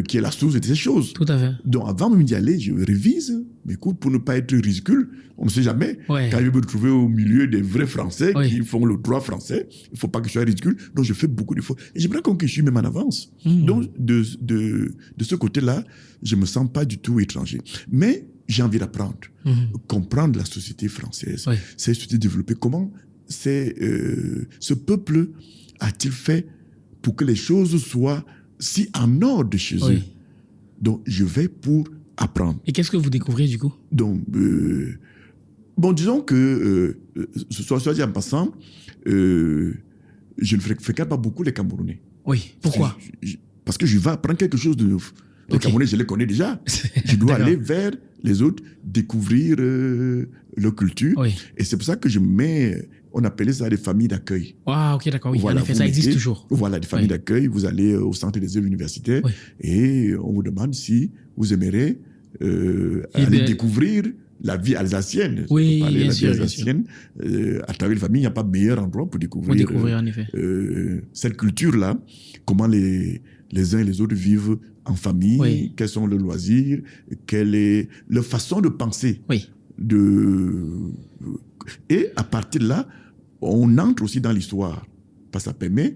qui est la source de ces choses. tout à fait. Donc avant même d'y aller, je révise, mais écoute, pour ne pas être ridicule, on ne sait jamais. Ouais. Quand je me retrouver au milieu des vrais Français Oui. qui font le droit français, il ne faut pas que je sois ridicule. Donc je fais beaucoup d'efforts. Et j'aimerais qu'on que je suis même en avance. Donc de ce côté-là, je ne me sens pas du tout étranger. Mais j'ai envie d'apprendre, comprendre la société française, Oui. cette société développée. Comment ce peuple a-t-il fait pour que les choses soient si en ordre chez Oui. eux? Donc, je vais pour apprendre. Et qu'est-ce que vous découvrez du coup? Donc, bon, disons que, soit dit en passant, je ne fréquente pas beaucoup les Camerounais. Oui. Pourquoi? Parce que je vais apprendre quelque chose de neuf. Les Ok. Camerounais, je les connais déjà. Je dois D'accord. aller vers les autres, découvrir leur culture. Oui. Et c'est pour ça que je mets, on appelait ça des familles d'accueil. Ah, ok, d'accord. Oui, Voilà, en effet, vous ça existe mettez- toujours. Voilà, des familles Oui. d'accueil. Vous allez au centre des œuvres universitaires Oui. et on vous demande si vous aimerez aller bien- découvrir la vie alsacienne. Oui, Parler de bien la sûr, vie bien sûr. alsacienne. À travers les familles, il n'y a pas meilleur endroit pour découvrir, Pour découvrir, en effet. cette culture-là, comment les uns et les autres vivent en famille, Oui. quels sont leurs loisirs, quelle est leur façon de penser. Oui. Et à partir de là, on entre aussi dans l'histoire. Parce que ça permet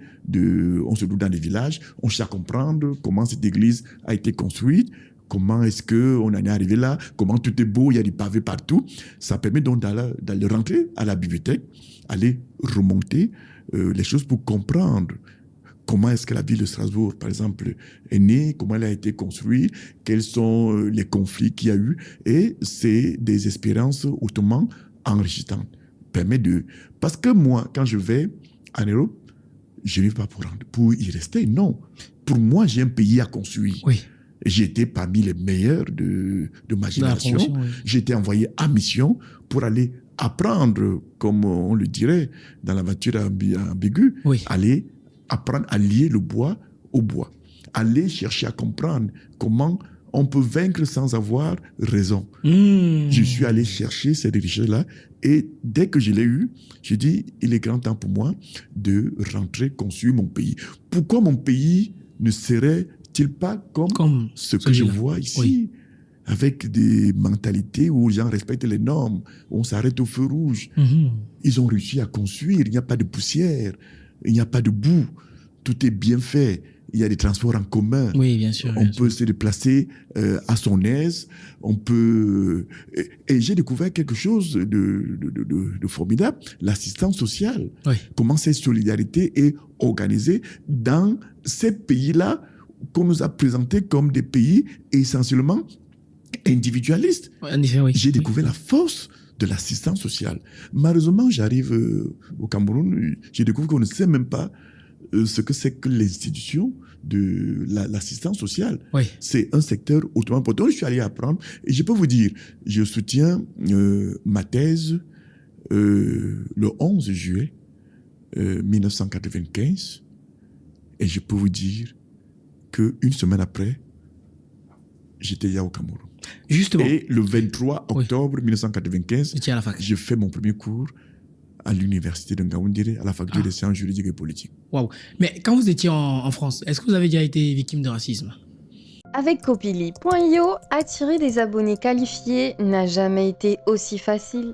on se trouve dans des villages, on cherche à comprendre comment cette église a été construite, comment est-ce qu'on en est arrivé là, comment tout est beau, il y a des pavés partout. Ça permet donc d'aller rentrer à la bibliothèque, aller remonter les choses pour comprendre comment est-ce que la ville de Strasbourg, par exemple, est née, comment elle a été construite, quels sont les conflits qu'il y a eu. Et c'est des expériences hautement enrichissantes. Parce que moi, quand je vais en Europe, je ne vais pas pour y rester, non. Pour moi, j'ai un pays à construire. Oui. J'étais parmi les meilleurs de ma génération. promotion, oui. J'ai été envoyé en mission pour aller apprendre, comme on le dirait dans la voiture ambiguë, Oui. aller apprendre à lier le bois au bois. Aller chercher à comprendre comment on peut vaincre sans avoir raison. Je suis allé chercher cette richesse-là et dès que je l'ai eu, j'ai dit, il est grand temps pour moi de rentrer construire mon pays. Pourquoi mon pays ne serait-il n'est-il pas comme ce que je celui-là. vois ici, Oui. avec des mentalités où les gens respectent les normes, où on s'arrête au feu rouge. Mhm. Ils ont réussi à construire, il n'y a pas de poussière, il n'y a pas de boue, tout est bien fait, il y a des transports en commun. Oui, bien sûr. On bien peut sûr. se déplacer à son aise. On peut. Et j'ai découvert quelque chose de formidable, l'assistance sociale. Oui. Comment cette solidarité est organisée dans ces pays-là qu'on nous a présentés comme des pays essentiellement individualistes. En effet, oui. J'ai Oui. découvert la force de l'assistance sociale. Malheureusement, j'arrive au Cameroun, je découvre qu'on ne sait même pas ce que c'est que l'institution de l'assistance sociale. Oui. C'est un secteur hautement important. Je suis allé apprendre et je peux vous dire, je soutiens ma thèse le 11 juillet 1995 et je peux vous dire qu'une semaine après, j'étais déjà au Cameroun. Justement. Et le 23 octobre 1995, J'étais à la fac. j'ai fait mon premier cours à l'université de Ngaoundéré, à la faculté des sciences juridiques et politiques. Waouh. Mais quand vous étiez en France, est-ce que vous avez déjà été victime de racisme? Avec Copili.io, attirer des abonnés qualifiés n'a jamais été aussi facile.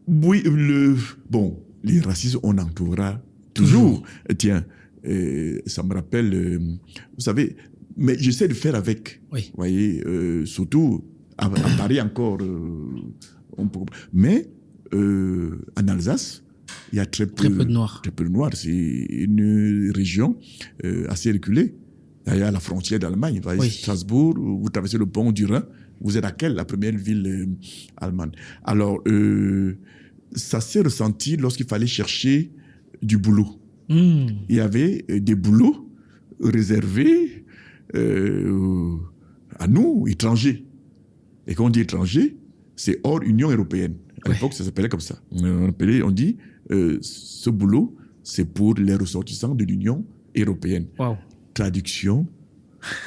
Oui, les racismes, on en trouvera toujours. Tiens, ça me rappelle, vous savez, mais j'essaie de faire avec. Oui. Vous voyez, surtout à Paris encore. Mais en Alsace, il y a très peu de Noirs. Très peu de Noirs. C'est une région assez reculée. D'ailleurs, à la frontière d'Allemagne, vous voyez, Strasbourg, vous traversez le pont du Rhin, vous êtes à quelle, la première ville allemande. Alors, ça s'est ressenti lorsqu'il fallait chercher du boulot. Il y avait des boulots réservés à nous, étrangers. Et quand on dit étrangers, c'est hors Union européenne. À l'époque, ça s'appelait comme ça. On dit, ce boulot, c'est pour les ressortissants de l'Union européenne. Wow. Traduction,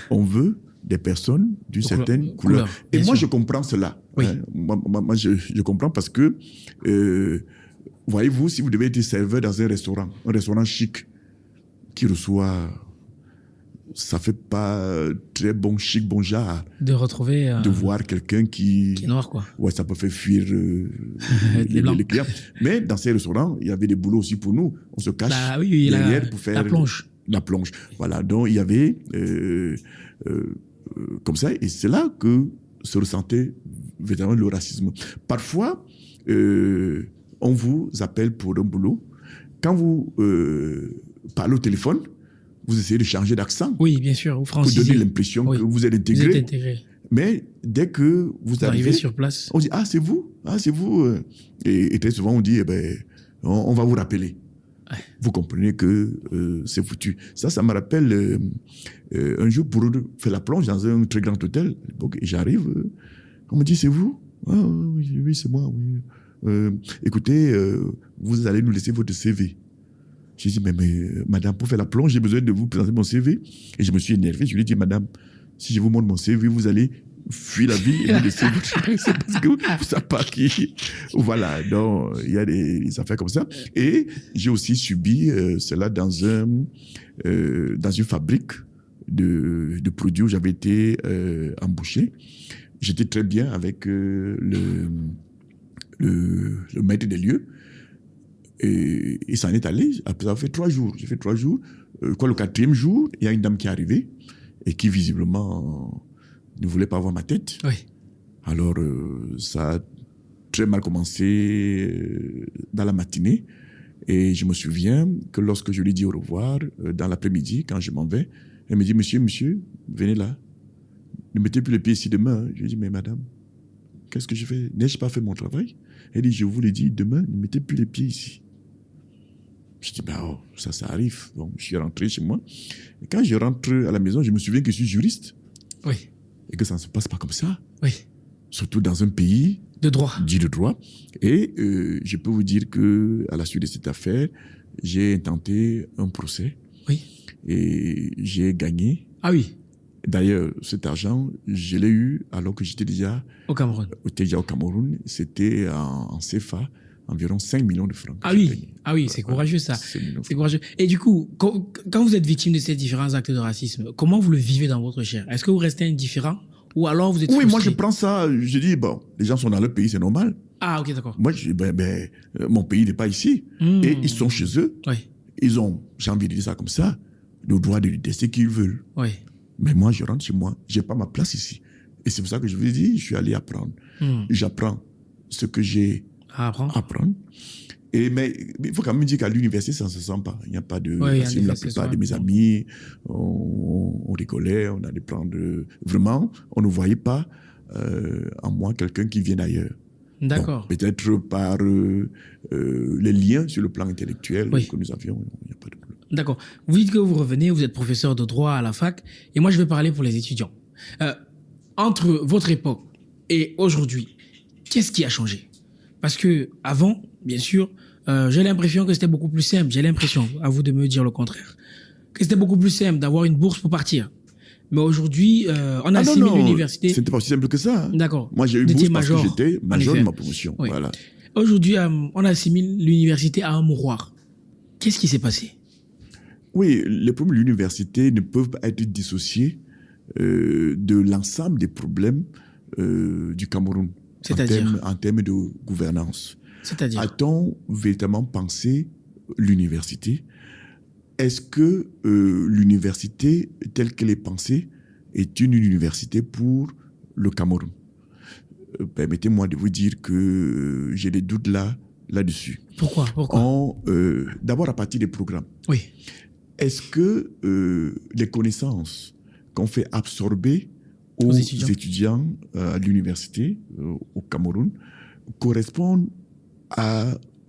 on veut des personnes d'une certaine couleur. Et moi, je comprends cela. Oui. Hein. Moi, je comprends parce que, voyez-vous, si vous devez être serveur dans un restaurant chic, qui reçoit, ça fait pas très bon chic, bon genre. De retrouver... de voir quelqu'un qui est noir, quoi. Ouais, ça peut faire fuir les clients. Mais dans ces restaurants, il y avait des boulots aussi pour nous. On se cache derrière pour faire... La plonge. La plonge. Voilà, donc il y avait comme ça, et c'est là que se ressentait véritablement le racisme. Parfois, on vous appelle pour un boulot. Quand vous parlez au téléphone, vous essayez de changer d'accent. Oui, bien sûr, ou pour donner l'impression que vous êtes intégré. Vous êtes intégré. Mais dès que vous arrivez sur place, on dit « Ah, c'est vous. Ah, c'est vous. » Et très souvent, on dit « on va vous rappeler. » Vous comprenez que c'est foutu. Ça me rappelle un jour pour faire la plonge dans un très grand hôtel. Et j'arrive, on me dit, c'est vous? Ah, oui, c'est moi. Oui. Écoutez, vous allez nous laisser votre CV. J'ai dit, mais madame, pour faire la plonge, j'ai besoin de vous présenter mon CV. Et je me suis énervé. Je lui ai dit, madame, si je vous montre mon CV, vous allez fuir la ville et vous laisser votre CV. C'est parce que vous ne savez pas qui. Voilà, donc il y a des affaires comme ça. Et j'ai aussi subi cela dans une fabrique de produits où j'avais été embauché. J'étais très bien avec le maître des lieux. Et ça en est allé. Après avoir fait 3 jours. J'ai fait 3 jours. Le 4e jour, il y a une dame qui est arrivée et qui visiblement ne voulait pas voir ma tête. Oui. Alors, ça a très mal commencé dans la matinée. Et je me souviens que lorsque je lui dis au revoir, dans l'après-midi, quand je m'en vais, elle me dit, monsieur, venez là. Ne mettez plus les pieds ici demain. Je lui dis, mais madame, qu'est-ce que je fais? N'ai-je pas fait mon travail? Elle dit, je vous l'ai dit, demain, ne mettez plus les pieds ici. Je dis, ça arrive. Donc, je suis rentré chez moi. Et quand je rentre à la maison, je me souviens que je suis juriste. Oui. Et que ça ne se passe pas comme ça. Oui. Surtout dans un pays de droit. Dit de droit. Et je peux vous dire que à la suite de cette affaire, j'ai intenté un procès. Oui. Et j'ai gagné. Ah oui. D'ailleurs, cet argent, je l'ai eu alors que j'étais déjà au Cameroun. C'était en CFA, environ 5 millions de francs. Ah oui, c'est courageux ça. C'est courageux. Et du coup, quand vous êtes victime de ces différents actes de racisme, comment vous le vivez dans votre chair? Est-ce que vous restez indifférent ou alors vous êtes frustré? Moi je prends ça, je dis, bon, les gens sont dans leur pays, c'est normal. Ah ok, d'accord. Moi, je dis, mon pays n'est pas ici. Et ils sont chez eux. Oui. Ils ont, j'ai envie de dire ça comme ça, le droit de décider ce qu'ils veulent. Oui. Mais moi, je rentre chez moi, je n'ai pas ma place ici. Et c'est pour ça que je vous dis, je suis allé apprendre. J'apprends ce que j'ai à apprendre. Mais il faut quand même dire qu'à l'université, ça ne se sent pas. Il n'y a pas de racisme. La plupart de mes amis, on rigolait, on allait prendre... Vraiment, on ne voyait pas en moi quelqu'un qui vient d'ailleurs. D'accord. Bon, peut-être par les liens sur le plan intellectuel que nous avions, il n'y a pas de problème. D'accord. Vous dites que vous revenez, vous êtes professeur de droit à la fac, et moi je vais parler pour les étudiants. Entre votre époque et aujourd'hui, qu'est-ce qui a changé? Parce que avant, bien sûr, j'ai l'impression que c'était beaucoup plus simple. J'ai l'impression, à vous de me dire le contraire, que c'était beaucoup plus simple d'avoir une bourse pour partir. Mais aujourd'hui, on assimile l'université. C'était pas aussi simple que ça. Hein. D'accord. Moi, j'ai eu une bourse parce que j'étais major de ma promotion. Oui. Voilà. Aujourd'hui, on assimile l'université à un mouroir. Qu'est-ce qui s'est passé? Oui, les problèmes de l'université ne peuvent pas être dissociés de l'ensemble des problèmes du Cameroun. C'est-à-dire en termes de gouvernance. C'est-à-dire a-t-on véritablement pensé l'université? Est-ce que l'université, telle qu'elle est pensée, est une université pour le Cameroun? Permettez-moi de vous dire que j'ai des doutes là-dessus. Pourquoi D'abord à partir des programmes. Oui. Est-ce que les connaissances qu'on fait absorber aux étudiants à l'université, au Cameroun, correspondent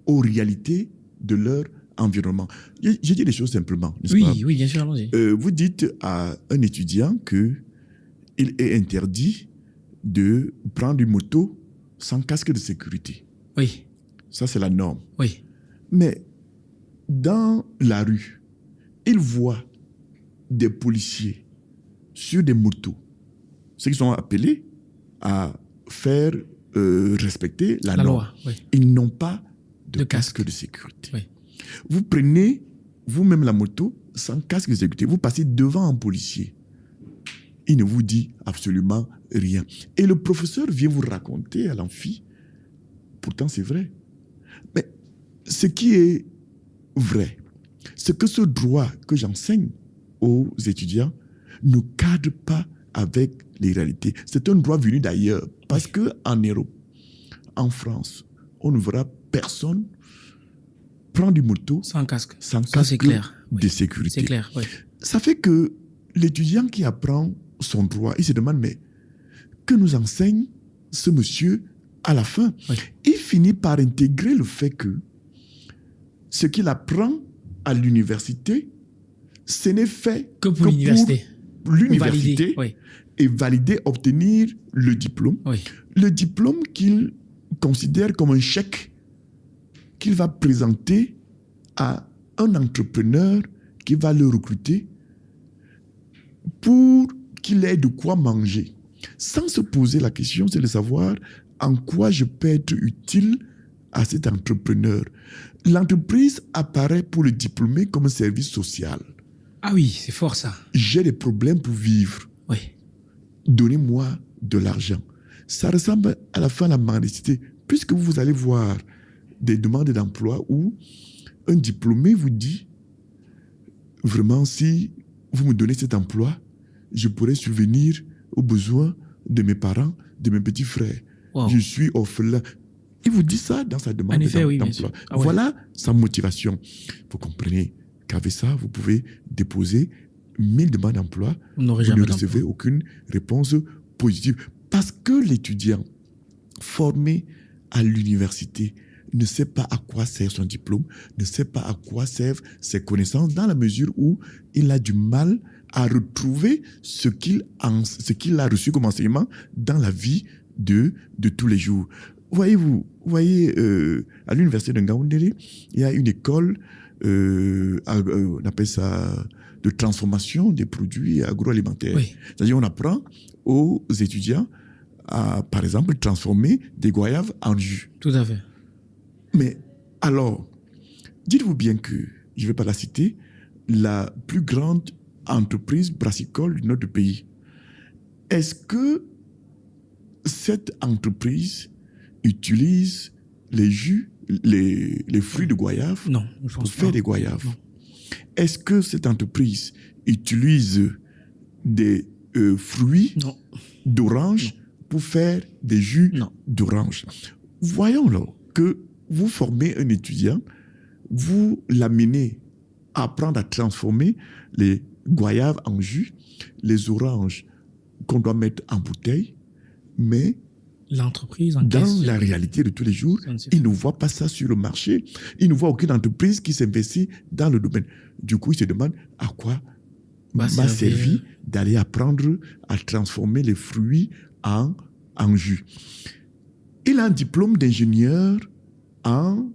aux réalités de leur environnement? Je dis les choses simplement, n'est-ce pas? Oui, bien sûr, allons-y. Vous dites à un étudiant qu'il est interdit de prendre une moto sans casque de sécurité. Oui. Ça, c'est la norme. Oui. Mais dans la rue, il voit des policiers sur des motos, ceux qui sont appelés à faire respecter la loi. Oui. Ils n'ont pas de casque de sécurité. Oui. Vous prenez vous-même la moto sans casque de sécurité, vous passez devant un policier. Il ne vous dit absolument rien. Et le professeur vient vous raconter à l'amphi, pourtant c'est vrai. Mais ce qui est vrai, c'est que ce droit que j'enseigne aux étudiants ne cadre pas avec les réalités. C'est un droit venu d'ailleurs. Parce qu'en Europe, en France, on ne verra personne prendre une moto sans casque. Sans ça, c'est clair. De sécurité. C'est clair, oui. Ça fait que l'étudiant qui apprend son droit, il se demande, mais que nous enseigne ce monsieur à la fin? Oui. Il finit par intégrer le fait que ce qu'il apprend à l'université, ce n'est fait que pour l'université. L'université oui. Et valider, obtenir le diplôme. Oui. Le diplôme qu'il considère comme un chèque qu'il va présenter à un entrepreneur qui va le recruter pour qu'il ait de quoi manger. Sans se poser la question, c'est de savoir en quoi je peux être utile à cet entrepreneur. L'entreprise apparaît pour le diplômé comme un service social. Ah oui, c'est fort ça. J'ai des problèmes pour vivre. Oui. Donnez-moi de l'argent. Ça ressemble à la fin à la mendicité, puisque vous allez voir des demandes d'emploi où un diplômé vous dit vraiment, si vous me donnez cet emploi, je pourrais subvenir aux besoins de mes parents, de mes petits frères. Wow. Je suis orphelin. Il vous dit ça dans sa demande d'emploi. Voilà sa motivation. Vous comprenez qu'avec ça, vous pouvez déposer 1000 demandes d'emploi. Vous ne recevez aucune réponse positive. Parce que l'étudiant formé à l'université ne sait pas à quoi sert son diplôme, ne sait pas à quoi servent ses connaissances, dans la mesure où il a du mal à retrouver ce qu'il a reçu comme enseignement dans la vie de tous les jours. Voyez-vous, à l'université de Ngaoundéré, il y a une école, on appelle ça de transformation des produits agroalimentaires. Oui. C'est-à-dire on apprend aux étudiants à, par exemple, transformer des goyaves en jus. Tout à fait. Mais alors, dites-vous bien que, je ne vais pas la citer, la plus grande entreprise brassicole de notre pays, est-ce que cette entreprise utilise les jus, les fruits de goyave Non, je pour pense faire pas. des goyaves? Non. Est-ce que cette entreprise utilise des fruits Non. d'orange pour faire des jus Non. d'orange? Voyons là que vous formez un étudiant, vous l'amenez à apprendre à transformer les goyaves en jus, les oranges qu'on doit mettre en bouteille, mais L'entreprise en dans question. la réalité de tous les jours, Ça ne suffit ils ne voient pas ça sur le marché. Ils ne voient aucune entreprise qui s'investit dans le domaine. Du coup, ils se demandent à quoi m'a servi d'aller apprendre à transformer les fruits en jus. Il a un diplôme d'ingénieur en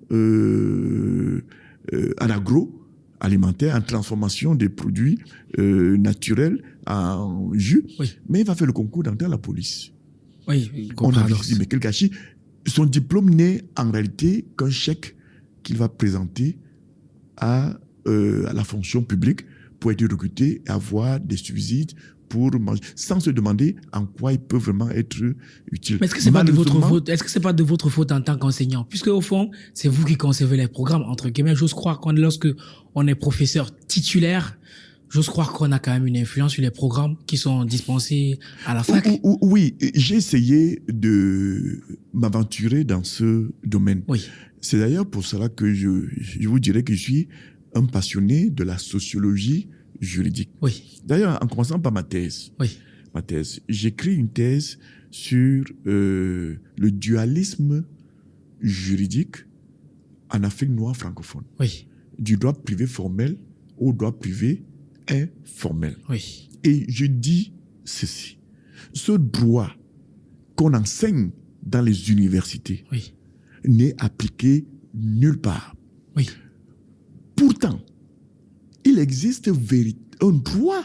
agroalimentaire, en transformation des produits naturels en jus, Oui. mais il va faire le concours d'entrer à la police. Oui, On a paradoxe. dit, mais quel gâchis. Son diplôme n'est en réalité qu'un chèque qu'il va présenter à la fonction publique pour être recruté et avoir des subsides pour manger, sans se demander en quoi il peut vraiment être utile. Mais est-ce que c'est pas de votre faute? Est-ce que c'est pas de votre faute en tant qu'enseignant? Puisque au fond, c'est vous qui concevez les programmes, entre guillemets. J'ose croire que lorsque on est professeur titulaire, j'ose croire qu'on a quand même une influence sur les programmes qui sont dispensés à la fac. Oui, j'ai essayé de m'aventurer dans ce domaine. Oui. C'est d'ailleurs pour cela que je vous dirais que je suis un passionné de la sociologie juridique. Oui. D'ailleurs, en commençant par ma thèse, Oui. j'écris une thèse sur le dualisme juridique en Afrique noire francophone. Oui. Du droit privé formel au droit privé informel. Oui. Et je dis ceci. Ce droit qu'on enseigne dans les universités Oui. n'est appliqué nulle part. Oui. Pourtant, il existe un droit,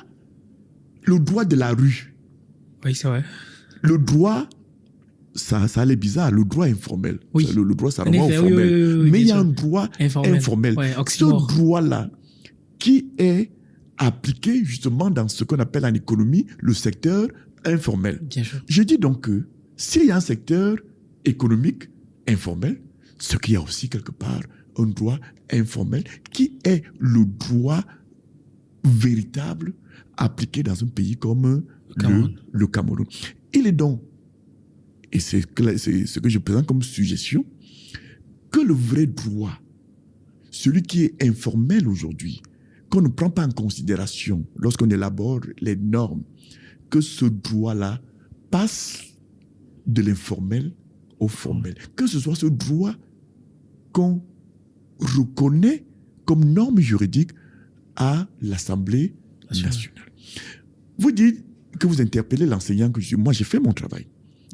le droit de la rue. Oui, c'est vrai. Le droit, ça allait bizarre, le droit informel. Oui. Le droit, ça En renvoie au effet, formel. oui, mais il y a bien un sûr. droit Informel. informel. Ouais, Ce oxymore. droit-là, qui est appliqué justement dans ce qu'on appelle en économie le secteur informel. Bien sûr. Je dis donc que s'il y a un secteur économique informel, ce qu'il y a aussi quelque part un droit informel qui est le droit véritable appliqué dans un pays comme le Cameroun. Il est donc, et c'est ce que je présente comme suggestion, que le vrai droit, celui qui est informel aujourd'hui, qu'on ne prend pas en considération lorsqu'on élabore les normes, que ce droit-là passe de l'informel au formel. Que ce soit ce droit qu'on reconnaît comme norme juridique à l'Assemblée nationale. Vous dites que vous interpellez l'enseignant que je suis. Moi, j'ai fait mon travail.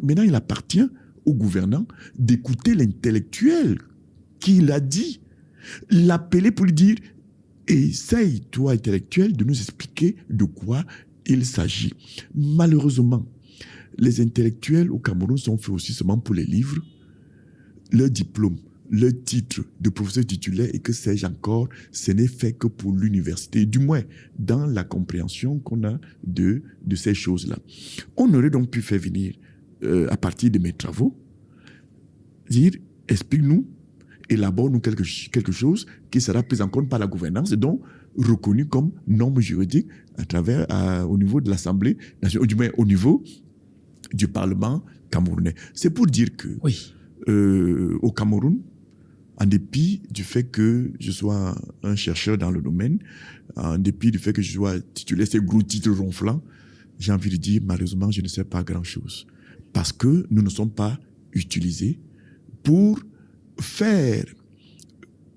Maintenant, il appartient au gouvernant d'écouter l'intellectuel qui l'a dit, l'appeler pour lui dire « Essaye, toi, intellectuel, de nous expliquer de quoi il s'agit. » Malheureusement, les intellectuels au Cameroun sont faits aussi seulement pour les livres, leur diplôme, leur titre de professeur titulaire et que sais-je encore, ce n'est fait que pour l'université, du moins dans la compréhension qu'on a de ces choses-là. On aurait donc pu faire venir, à partir de mes travaux, dire, explique-nous, élabore-nous quelque chose qui sera pris en compte par la gouvernance et donc reconnu comme norme juridique au niveau de l'Assemblée nationale, ou du moins au niveau du Parlement camerounais. C'est pour dire que oui. Au Cameroun, en dépit du fait que je sois un chercheur dans le domaine, en dépit du fait que je sois titulaire ces gros titres ronflants, j'ai envie de dire, malheureusement, je ne sais pas grand-chose. Parce que nous ne sommes pas utilisés pour faire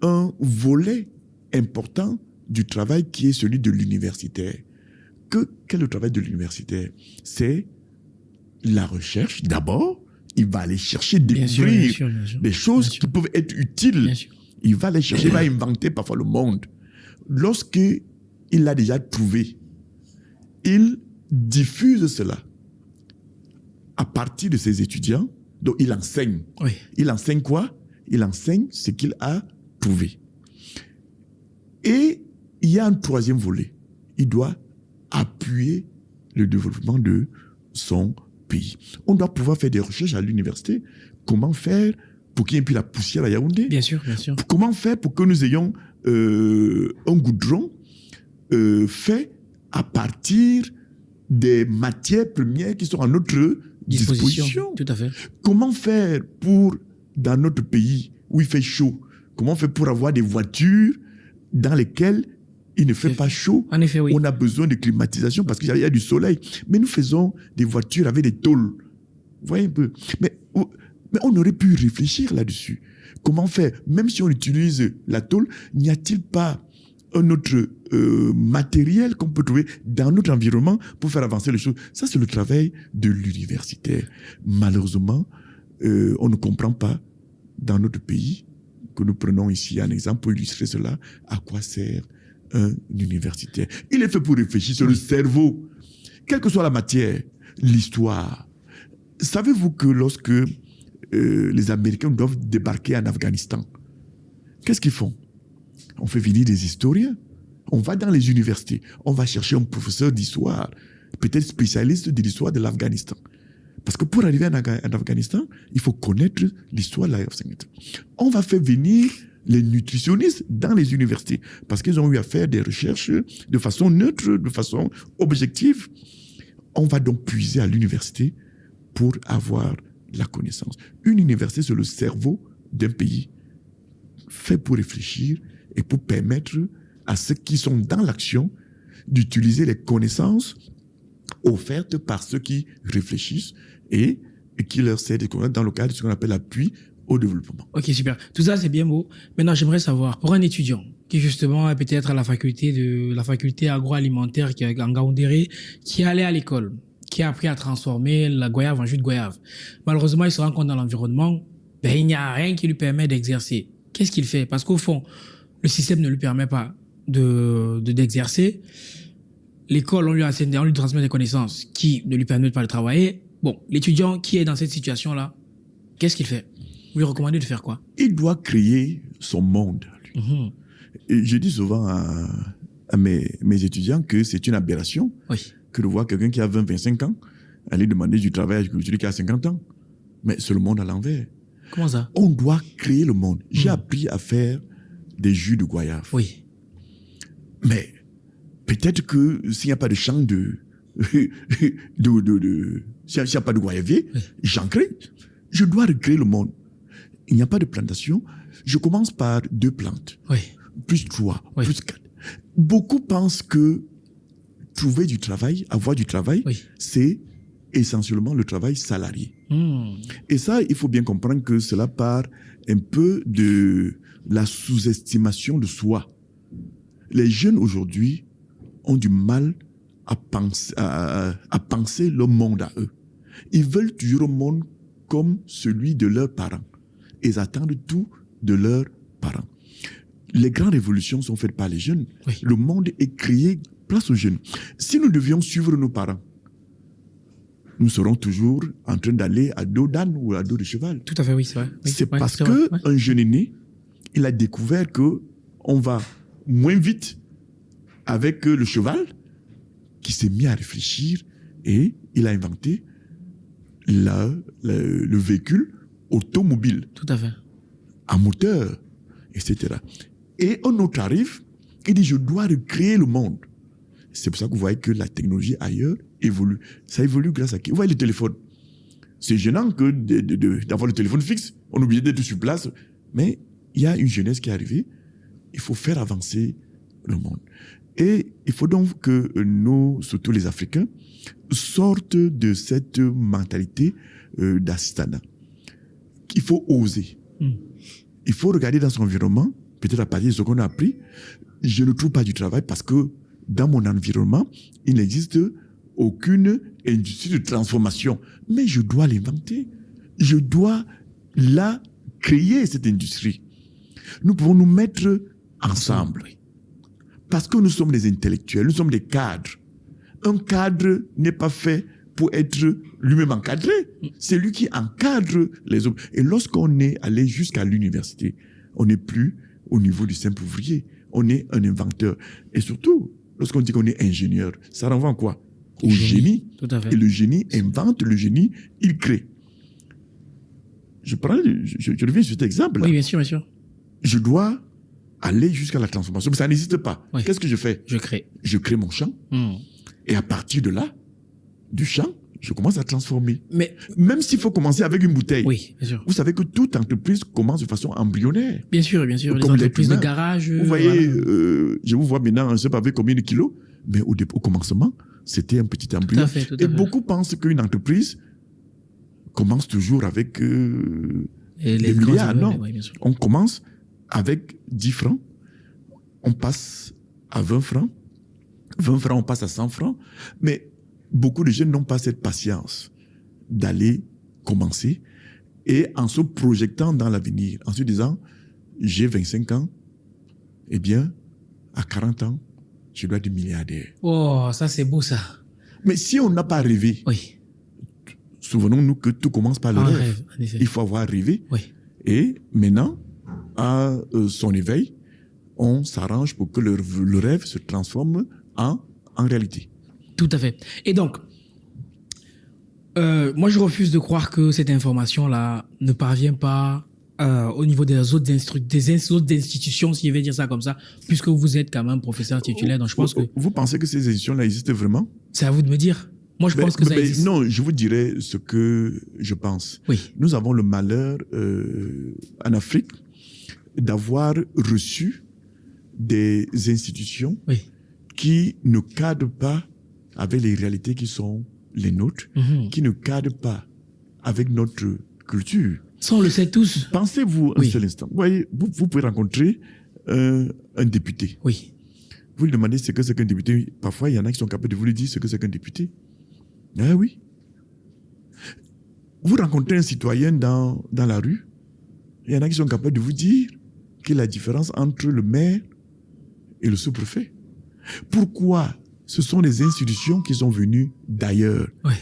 un volet important du travail qui est celui de l'universitaire. Quel est le travail de l'universitaire? C'est la recherche, d'abord. Il va aller chercher, découvrir des choses qui peuvent être utiles. Il va aller chercher, il va inventer parfois le monde. Lorsqu'il l'a déjà trouvé, il diffuse cela à partir de ses étudiants. Donc, il enseigne. Oui. Il enseigne quoi? il enseigne ce qu'il a trouvé. Et il y a un troisième volet. Il doit appuyer le développement de son pays. On doit pouvoir faire des recherches à l'université. Comment faire pour qu'il n'y ait plus la poussière à Yaoundé? Bien sûr, bien sûr. Comment faire pour que nous ayons un goudron fait à partir des matières premières qui sont à notre disposition? Tout à fait. Comment faire pour, dans notre pays où il fait chaud, comment faire pour avoir des voitures dans lesquelles il ne fait pas chaud? En effet, oui. On a besoin de climatisation parce qu'il y a du soleil. Mais nous faisons des voitures avec des tôles. Vous voyez un peu? Mais on aurait pu réfléchir là-dessus. Comment faire? Même si on utilise la tôle, n'y a-t-il pas un autre matériel qu'on peut trouver dans notre environnement pour faire avancer les choses? Ça, c'est le travail de l'universitaire. Malheureusement, on ne comprend pas dans notre pays, que nous prenons ici un exemple pour illustrer cela, à quoi sert un universitaire. Il est fait pour réfléchir sur le cerveau, quelle que soit la matière, l'histoire. Savez-vous que lorsque les Américains doivent débarquer en Afghanistan, qu'est-ce qu'ils font? On fait venir des historiens. On va dans les universités. On va chercher un professeur d'histoire, peut-être spécialiste de l'histoire de l'Afghanistan. Parce que pour arriver en Afghanistan, il faut connaître l'histoire de l'Afghanistan. On va faire venir les nutritionnistes dans les universités parce qu'ils ont eu à faire des recherches de façon neutre, de façon objective. On va donc puiser à l'université pour avoir la connaissance. Une université, c'est le cerveau d'un pays fait pour réfléchir et pour permettre à ceux qui sont dans l'action d'utiliser les connaissances offertes par ceux qui réfléchissent et qui leur servent dans le cadre de ce qu'on appelle l'appui au développement. Ok, super. Tout ça, c'est bien beau. Maintenant, j'aimerais savoir, pour un étudiant qui justement est peut-être à la faculté agroalimentaire qui est en Gaoundéré, qui est allé à l'école, qui a appris à transformer la goyave en jus de goyave. Malheureusement, il se rend compte dans l'environnement, il n'y a rien qui lui permet d'exercer. Qu'est-ce qu'il fait? Parce qu'au fond, le système ne lui permet pas d'exercer. L'école, on lui transmet des connaissances qui ne lui permettent pas de travailler. Bon, l'étudiant qui est dans cette situation-là, qu'est-ce qu'il fait? Vous lui recommandez de faire quoi? Il doit créer son monde. Mm-hmm. Et je dis souvent à mes étudiants que c'est une aberration que de voir quelqu'un qui a 20-25 ans aller demander du travail à celui qui a 50 ans. Mais c'est le monde à l'envers. Comment ça? On doit créer le monde. J'ai appris à faire des jus de goyave. Oui. Mais peut-être que s'il n'y a pas de champ s'il n'y a pas de goyavier, j'en crée. Je dois recréer le monde. Il n'y a pas de plantation. Je commence par 2 plantes. Oui. Plus 3, oui. plus 4. Beaucoup pensent que trouver du travail, avoir du travail, c'est essentiellement le travail salarié. Et ça, il faut bien comprendre que cela part un peu de la sous-estimation de soi. Les jeunes aujourd'hui ont du mal à penser le monde à eux. Ils veulent toujours un monde comme celui de leurs parents. Ils attendent tout de leurs parents. Les grandes révolutions sont faites par les jeunes. Oui. Le monde est créé place aux jeunes. Si nous devions suivre nos parents, nous serons toujours en train d'aller à dos d'âne ou à dos de cheval. Tout à fait, oui, c'est vrai. Oui, c'est parce qu'un jeune aîné, il a découvert qu'on va moins vite avec le cheval, qui s'est mis à réfléchir et il a inventé le véhicule automobile. Tout à fait. À moteur, etc. Et un autre arrive, il dit, je dois recréer le monde. C'est pour ça que vous voyez que la technologie ailleurs évolue. Ça évolue grâce à qui? Vous voyez le téléphone. C'est gênant que d'avoir le téléphone fixe. On est obligé d'être sur place. Mais il y a une jeunesse qui est arrivée. Il faut faire avancer le monde. Et il faut donc que nous, surtout les Africains, sortent de cette mentalité d'assistanat. Il faut oser. Il faut regarder dans son environnement, peut-être à partir de ce qu'on a appris. Je ne trouve pas du travail parce que dans mon environnement, il n'existe aucune industrie de transformation. Mais je dois l'inventer. Je dois la créer, cette industrie. Nous pouvons nous mettre ensemble. Parce que nous sommes des intellectuels, nous sommes des cadres. Un cadre n'est pas fait pour être lui-même encadré. C'est lui qui encadre les autres. Et lorsqu'on est allé jusqu'à l'université, on n'est plus au niveau du simple ouvrier. On est un inventeur. Et surtout, lorsqu'on dit qu'on est ingénieur, ça renvoie à quoi? Au génie. Tout à fait. Et le génie invente, le génie, il crée. Je reviens sur cet exemple-là. Oui, bien sûr, bien sûr. Je dois aller jusqu'à la transformation. Mais ça n'existe pas. Oui. Qu'est-ce que je fais? Je crée. Je crée mon champ. Et à partir de là, du champ, je commence à transformer. Mais, Même s'il faut commencer avec une bouteille. oui, bien sûr. Vous savez que toute entreprise commence de façon embryonnaire. Bien sûr, bien sûr. Les Comme entreprises l'être de humain. garage. Vous voyez, voilà. je vous vois maintenant, je ne sais pas avec combien de kilos, mais au commencement, c'était un petit embryon. Tout à fait. Et beaucoup pensent qu'une entreprise commence toujours avec Et des grands milliards. immeubles, Non, oui, bien sûr. on commence avec 10 francs, on passe à 20 francs, 20 francs, on passe à 100 francs, mais beaucoup de jeunes n'ont pas cette patience d'aller commencer et en se projetant dans l'avenir, en se disant, j'ai 25 ans, eh bien, à 40 ans, je dois être milliardaire. Oh, ça c'est beau ça. Mais si on n'a pas rêvé, Oui. souvenons-nous que tout commence par le Un rêve. rêve, en effet. Il faut avoir rêvé. Oui. Et maintenant, à son éveil, on s'arrange pour que le rêve se transforme en réalité. Tout à fait. Et donc, moi je refuse de croire que cette information-là ne parvient pas au niveau des autres institutions, si je vais dire ça comme ça, puisque vous êtes quand même professeur titulaire, donc je pense que Vous pensez que ces institutions-là existent vraiment? c'est à vous de me dire. Moi je pense que ça existe. Non, je vous dirai ce que je pense. Oui. Nous avons le malheur en Afrique d'avoir reçu des institutions Oui. qui ne cadrent pas avec les réalités qui sont les nôtres, qui ne cadrent pas avec notre culture. Ça, on le sait tous. Pensez-vous un Oui. seul instant. Vous voyez, vous pouvez rencontrer un député. Oui. Vous lui demandez ce que c'est qu'un député. Parfois, il y en a qui sont capables de vous le dire ce que c'est qu'un député. Ah oui. Vous rencontrez un citoyen dans la rue. Il y en a qui sont capables de vous dire quelle est la différence entre le maire et le sous-préfet. Pourquoi? Ce sont des institutions qui sont venues d'ailleurs. Oui.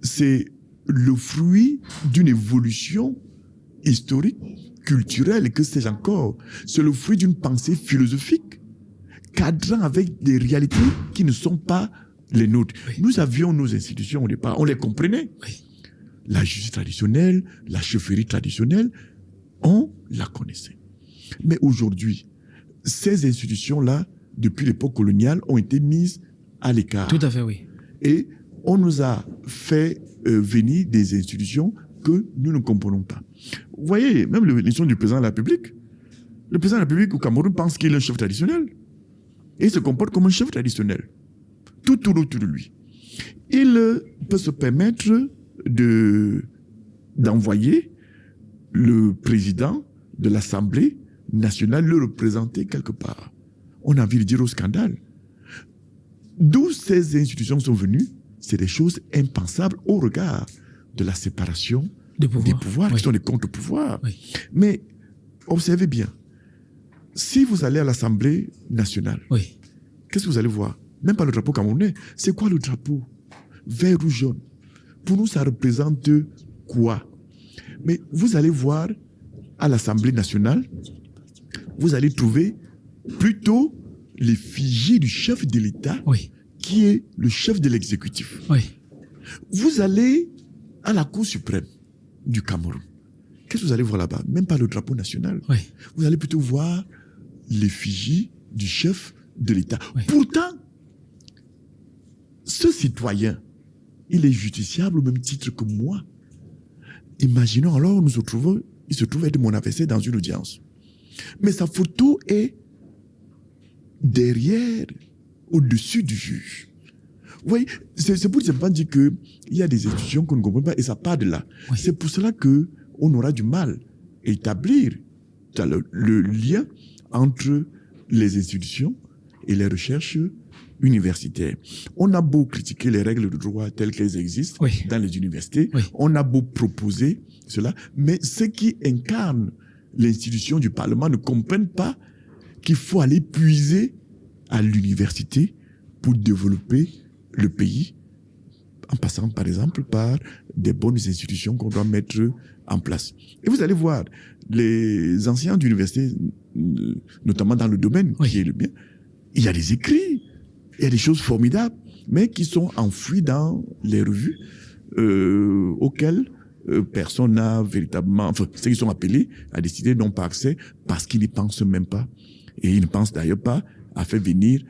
C'est le fruit d'une évolution historique, culturelle, et que sais-je encore. C'est le fruit d'une pensée philosophique, cadrant avec des réalités qui ne sont pas les nôtres. Oui. Nous avions nos institutions au départ, on les comprenait. Oui. La justice traditionnelle, la chefferie traditionnelle, on la connaissait. Mais aujourd'hui, ces institutions-là, depuis l'époque coloniale, ont été mises à l'écart. Tout à fait, oui. Et on nous a fait venir des institutions que nous ne comprenons pas. Vous voyez, même l'élection du président de la République, le président de la République au Cameroun pense qu'il est un chef traditionnel. Et il se comporte comme un chef traditionnel. Tout tourne autour de lui. Il peut se permettre d'envoyer le président de l'Assemblée nationale le représenter quelque part. On a envie de dire au scandale. D'où ces institutions sont venues, c'est des choses impensables au regard de la séparation des pouvoirs, oui. qui sont des contre-pouvoirs. Oui. Mais observez bien, si vous allez à l'Assemblée nationale, Oui. qu'est-ce que vous allez voir? Même pas le drapeau camerounais. C'est quoi le drapeau? Vert, rouge, jaune. Pour nous, ça représente quoi? Mais vous allez voir à l'Assemblée nationale, vous allez trouver plutôt l'effigie du chef de l'État, Oui. qui est le chef de l'exécutif. Oui. Vous allez à la Cour suprême du Cameroun. Qu'est-ce que vous allez voir là-bas? Même pas le drapeau national. Oui. Vous allez plutôt voir l'effigie du chef de l'État. Oui. Pourtant, ce citoyen, il est justiciable au même titre que moi. Imaginons alors, il se trouve être mon adversaire dans une audience. Mais sa photo est derrière, au-dessus du juge. Vous voyez, c'est pour simplement dire qu'il y a des institutions qu'on ne comprend pas et ça part de là. Oui. C'est pour cela qu'on aura du mal à établir le lien entre les institutions et les recherches universitaires. On a beau critiquer les règles de droit telles qu'elles existent Oui. dans les universités, Oui. on a beau proposer cela, mais ceux qui incarnent l'institution du Parlement ne comprennent pas qu'il faut aller puiser à l'université pour développer le pays en passant par exemple par des bonnes institutions qu'on doit mettre en place. Et vous allez voir, les enseignants d'université, notamment dans le domaine qui est le mien, il y a des écrits, il y a des choses formidables, mais qui sont enfouis dans les revues auxquelles personne n'a véritablement, enfin, ceux qui sont appelés à décider n'ont pas accès parce qu'ils n'y pensent même pas. Et ils ne pensent d'ailleurs pas à faire venir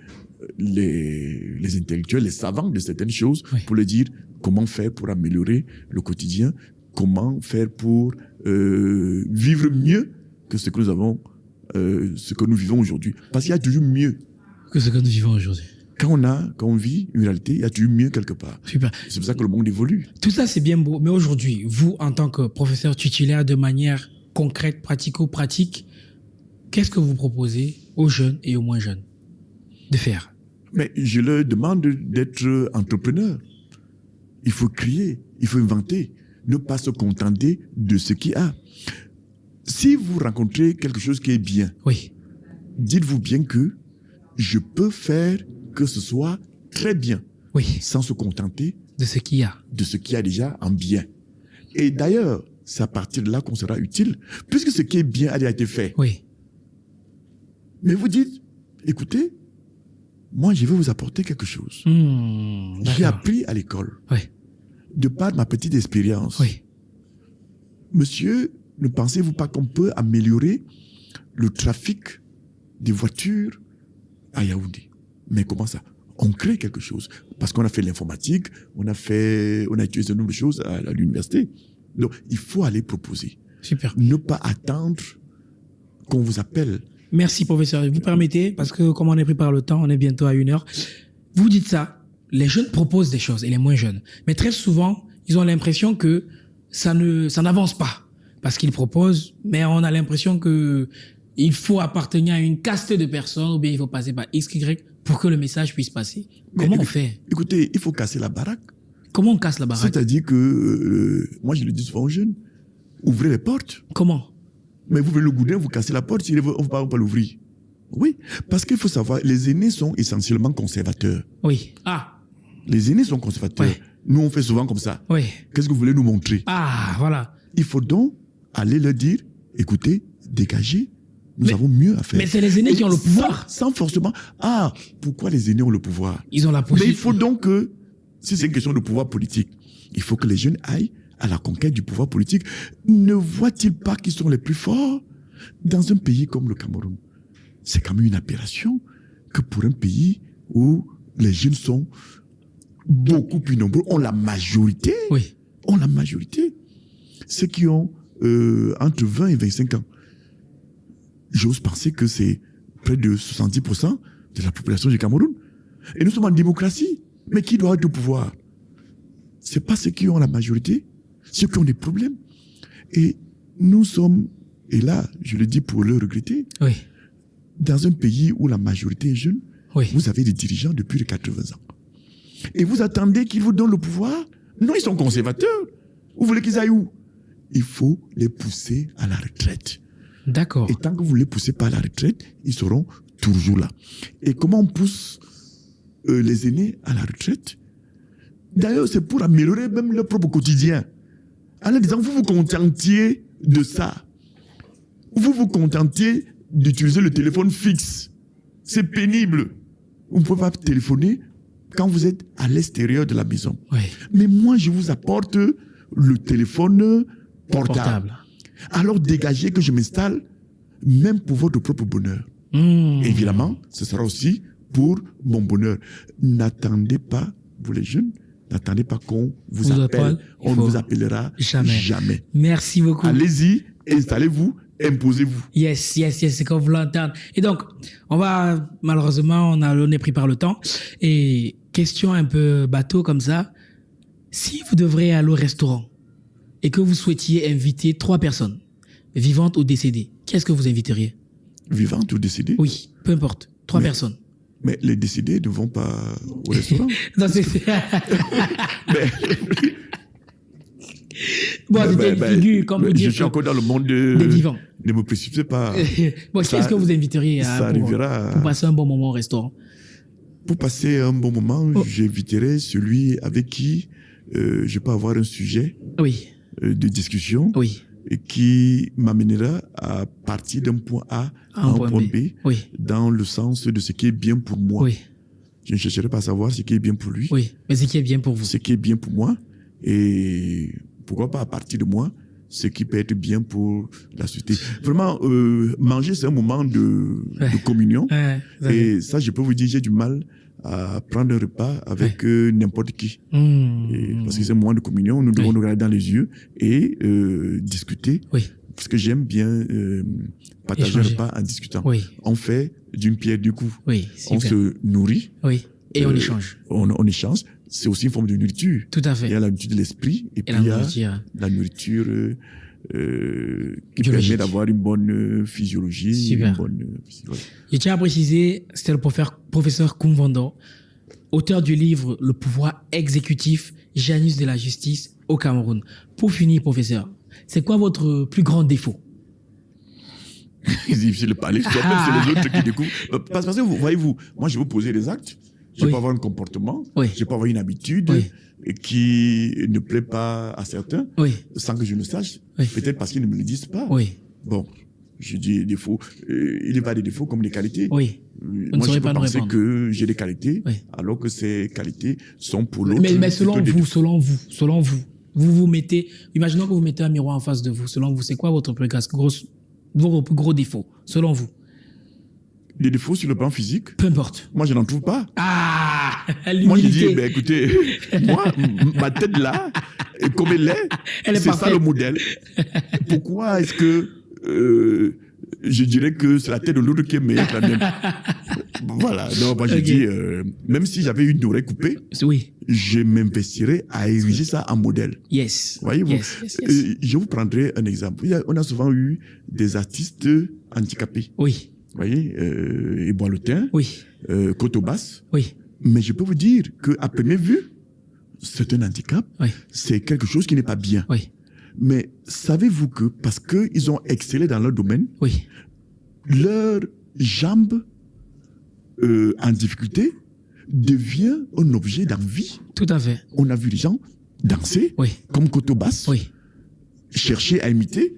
les intellectuels, les savants de certaines choses pour leur dire comment faire pour améliorer le quotidien, comment faire pour vivre mieux que ce que nous avons, ce que nous vivons aujourd'hui. Parce qu'il y a toujours mieux que ce que nous vivons aujourd'hui. Quand on vit une réalité, il y a toujours mieux quelque part. Super. C'est pour ça que le monde évolue. Tout ça, c'est bien beau. Mais aujourd'hui, vous, en tant que professeur titulaire, de manière concrète, pratico-pratique, qu'est-ce que vous proposez aux jeunes et aux moins jeunes de faire? Mais je leur demande d'être entrepreneurs. Il faut créer, il faut inventer, ne pas se contenter de ce qu'il y a. Si vous rencontrez quelque chose qui est bien, dites-vous bien que je peux faire que ce soit très bien, sans se contenter de ce qu'il y a. De ce qu'il y a déjà en bien. Et d'ailleurs, c'est à partir de là qu'on sera utile, puisque ce qui est bien a déjà été fait. Mais vous dites, écoutez, moi je vais vous apporter quelque chose. J'ai appris à l'école, de par ma petite expérience. Monsieur, ne pensez-vous pas qu'on peut améliorer le trafic des voitures à Yaoundé? Mais comment ça? On crée quelque chose. Parce qu'on a fait l'informatique, on a utilisé un nombre de choses à l'université. Donc, il faut aller proposer. Super. Ne pas attendre qu'on vous appelle. Merci, professeur. Vous permettez, parce que comme on est pris par le temps, on est bientôt à 1h. Vous dites ça, les jeunes proposent des choses et les moins jeunes. Mais très souvent, ils ont l'impression que ça n'avance pas. Parce qu'ils proposent, mais on a l'impression que il faut appartenir à une caste de personnes ou bien il faut passer par X, Y pour que le message puisse passer. Comment on fait? Écoutez, il faut casser la baraque. Comment on casse la baraque? C'est-à-dire que, moi je le dis souvent aux jeunes, ouvrez les portes. Comment? Mais vous voulez le goudin, vous cassez la porte, on ne va pas l'ouvrir. Oui, parce qu'il faut savoir, les aînés sont essentiellement conservateurs. Oui. Les aînés sont conservateurs. Nous, on fait souvent comme ça. Qu'est-ce que vous voulez nous montrer? Voilà. Il faut donc aller leur dire, écoutez, dégagez, nous avons mieux à faire. Mais c'est les aînés qui ont le pouvoir. Sans forcément, pourquoi les aînés ont le pouvoir? Ils ont la possibilité. Mais il faut donc que, si c'est une question de pouvoir politique, il faut que les jeunes aillent à la conquête du pouvoir politique. Ne voient-ils pas qu'ils sont les plus forts dans un pays comme le Cameroun? C'est quand même une aberration que pour un pays où les jeunes sont beaucoup plus nombreux, ont la majorité. Ont la majorité. Ceux qui ont entre 20 et 25 ans. J'ose penser que c'est près de 70% de la population du Cameroun. Et nous sommes en démocratie. Mais qui doit être au pouvoir? C'est pas ceux qui ont la majorité, ceux qui ont des problèmes. Et nous sommes, et là, je le dis pour le regretter, dans un pays où la majorité est jeune, vous avez des dirigeants depuis les 80 ans. Et vous attendez qu'ils vous donnent le pouvoir? Non, ils sont conservateurs. Vous voulez qu'ils aillent où? Il faut les pousser à la retraite. D'accord. Et tant que vous ne les poussez pas à la retraite, ils seront toujours là. Et comment on pousse les aînés à la retraite? D'ailleurs, c'est pour améliorer même leur propre quotidien. En leur disant, vous vous contentiez de ça. Vous vous contentiez d'utiliser le téléphone fixe. C'est pénible. Vous ne pouvez pas téléphoner quand vous êtes à l'extérieur de la maison. Mais moi, je vous apporte le téléphone portable. Alors dégagez que je m'installe, même pour votre propre bonheur. Évidemment, ce sera aussi pour mon bonheur. N'attendez pas, vous les jeunes, n'attendez pas qu'on vous appelle. On ne vous appellera jamais. Merci beaucoup. Allez-y, installez-vous, imposez-vous. Yes, c'est comme vous l'entendez. Et donc, malheureusement, on est pris par le temps. Et question un peu bateau comme ça, si vous devriez aller au restaurant, et que vous souhaitiez inviter 3 personnes, vivantes ou décédées, qu'est-ce que vous inviteriez? Vivantes ou décédées? Oui, peu importe. 3 personnes. Mais les décédés ne vont pas au restaurant. Non, c'est... Bon, c'était une figure, comme vous dites. Je suis encore dans le monde des vivants. Ne me précipitez pas. Bon, qu'est-ce que vous inviteriez pour passer un bon moment au restaurant? Pour passer un bon moment, j'inviterai celui avec qui je peux avoir un sujet Oui, de discussion oui. et qui m'amènera à partir d'un point A à un point B, Oui, dans le sens de ce qui est bien pour moi. oui, Je ne chercherai pas à savoir ce qui est bien pour lui, oui. Mais ce qui est bien pour vous. ce qui est bien pour moi, et pourquoi pas à partir de moi, ce qui peut être bien pour la société. Vraiment, manger, c'est un moment de communion. Ouais, vous avez- Et ça, je peux vous dire, j'ai du mal à prendre un repas avec n'importe qui. Et parce que c'est un moment de communion, nous devons nous regarder dans les yeux et discuter. Oui, Parce que j'aime bien partager un Échanger. repas en discutant. oui, On fait d'une pierre deux coups. oui. On Super. se nourrit, Oui. Et on échange. on échange. C'est aussi une forme de nourriture. Tout à Il y fait. a la nourriture de l'esprit et puis Et la il y a nourriture. la nourriture qui Biologique. permet d'avoir une bonne physiologie. Super. Une bonne, voilà. Je tiens à préciser, c'était le professeur Koumvando, auteur du livre Le pouvoir exécutif, Janus de la justice au Cameroun. Pour finir, professeur, c'est quoi votre plus grand défaut? C'est difficile de parler. Même c'est les autres qui découvrent. Parce que vous voyez-vous, moi je vais vous poser des actes. Je Oui. peux avoir un comportement. Oui. Je peux avoir une habitude Oui. qui ne plaît pas à certains Oui, sans que je le sache. Oui. Peut-être parce qu'ils ne me le disent pas. oui, Bon, je dis défauts. Il n'y a pas des défauts comme des qualités. oui. ne Moi, je saurez peux pas nous penser répondre. que j'ai des qualités, Oui. alors que ces qualités sont pour l'autre. Mais selon plutôt des vous, défauts. vous mettez, imaginons que vous mettez un miroir en face de vous, selon vous, c'est quoi votre plus gros défaut, selon vous? Des défauts sur le plan physique, Peu importe. moi, je n'en trouve pas. Ah, Moi, je l'humilité. dis, ben, écoutez, moi, ma tête là, comme elle est, Elle est c'est ça parfaite. le modèle. Pourquoi est-ce que je dirais que c'est la tête de l'autre qui est meilleure que la mienne? Voilà. Donc, moi, je Ok. dis, même si j'avais une oreille coupée, Oui, je m'investirais à ériger ça en modèle. yes. Voyez-vous, Yes. je vous prendrai un exemple. On a souvent eu des artistes handicapés. Oui, Vous voyez, Ébois-le-Thym, oui, Cotobas. oui, Mais je peux vous dire qu'à première vue, c'est un handicap. oui, C'est quelque chose qui n'est pas bien. oui, Mais savez-vous que parce qu'ils ont excellé dans leur domaine, oui, leur jambe en difficulté devient un objet d'envie. tout à fait. On a vu les gens danser Oui, comme Cotobas, oui, chercher à imiter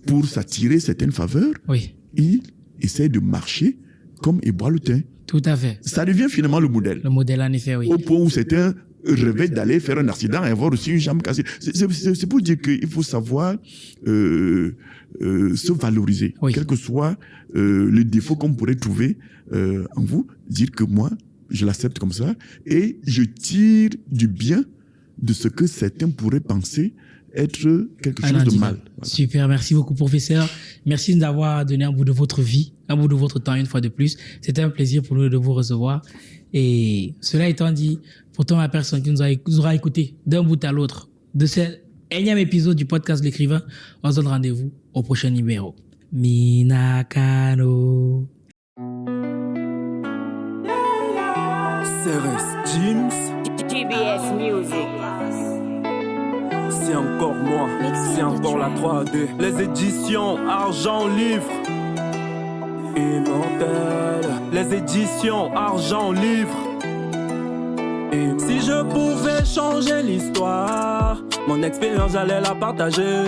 pour s'attirer certaines faveurs. oui, Ils essaient de marcher comme Ébois-le-Thym. tout à fait. Ça devient finalement le modèle. Le modèle, en effet, oui. Au point où certains rêvaient d'aller faire un accident et avoir aussi une jambe cassée. C'est pour dire qu'il faut savoir se valoriser. Oui. Quel que soit le défaut qu'on pourrait trouver en vous, dire que moi, je l'accepte comme ça et je tire du bien de ce que certains pourraient penser être quelque chose de mal. Voilà. Super, merci beaucoup, professeur. Merci de nous avoir donné un bout de votre vie, un bout de votre temps une fois de plus. C'était un plaisir pour nous de vous recevoir. Et cela étant dit, pour toute la personne qui nous aura écouté d'un bout à l'autre de ce énième épisode du podcast L'écrivain, on se donne rendez-vous au prochain numéro. Minakano. CRS Jeans, GBS Music. c'est encore moi, c'est encore la 3D. Les éditions Argent Livre, Immortel. Les éditions Argent Livre. Et si je pouvais changer l'histoire, mon expérience j'allais la partager.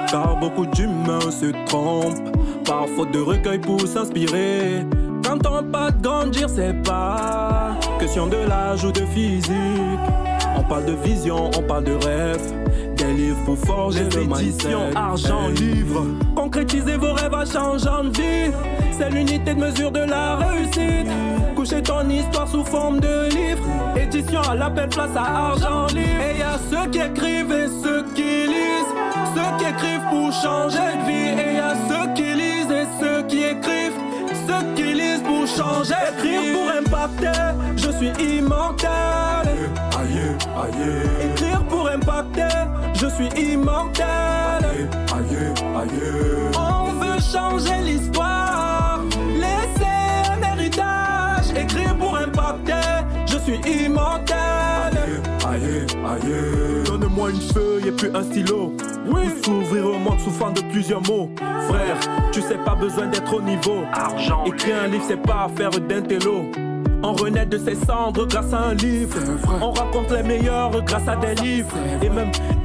Car beaucoup d'humains se trompent, par faute de recueil pour s'inspirer. Quand on pas de grandir, c'est pas question de l'âge ou de physique. On parle de vision, on parle de rêve. Des livres pour forger le mindset. Les éditions Argent Livre. Concrétisez vos rêves à changeant de vie. C'est l'unité de mesure de la réussite. Coucher ton histoire sous forme de livre. Édition à l'appel, place à Argent Livre. Et y a ceux qui écrivent et ceux qui lisent. Ceux qui écrivent pour changer de vie. Et y a ceux qui lisent et ceux qui écrivent. Ceux qui lisent pour changer de vie. Écrire pour impacter, je suis immortel. Aïe, aïe, Écrire pour impacter, je suis immortel. aïe, aïe. On veut changer l'histoire, laisser un héritage. Écrire pour impacter, je suis immortel. Aïe, aïe. Donne-moi une feuille et puis un stylo. Oui. Pour s'ouvrir au monde sous forme de plusieurs mots. Frère, tu sais pas besoin d'être au niveau. Argent. Écrire un livre, c'est pas affaire d'intello. On renaît de ses cendres grâce à un livre. On rencontre les meilleurs grâce à des livres.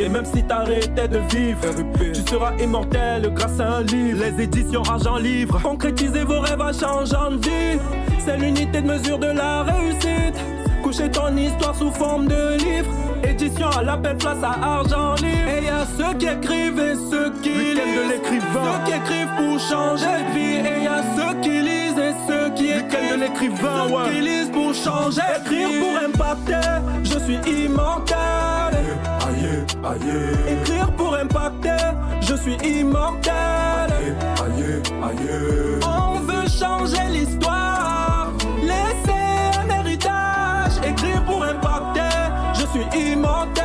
Et même si t'arrêtais de vivre, tu seras immortel grâce à un livre. Les éditions Argent Livre. Concrétisez vos rêves en changeant de vie. C'est l'unité de mesure de la réussite. Coucher ton histoire sous forme de livre. Édition à l'appel, place à Argent Livre. Et y'a ceux qui écrivent et ceux qui lisent. De l'écrivain. Ceux qui écrivent pour changer de vie. Et y'a ceux qui lisent et ceux qui écrivent. De l'écrivain, ceux qui lisent pour changer. Écrire pour impacter, je suis immortel. Aïe, aïe. Écrire pour impacter, je suis immortel. Aïe, aïe. On veut changer l'histoire, laisser un héritage. Écrire pour impacter, je suis immortel.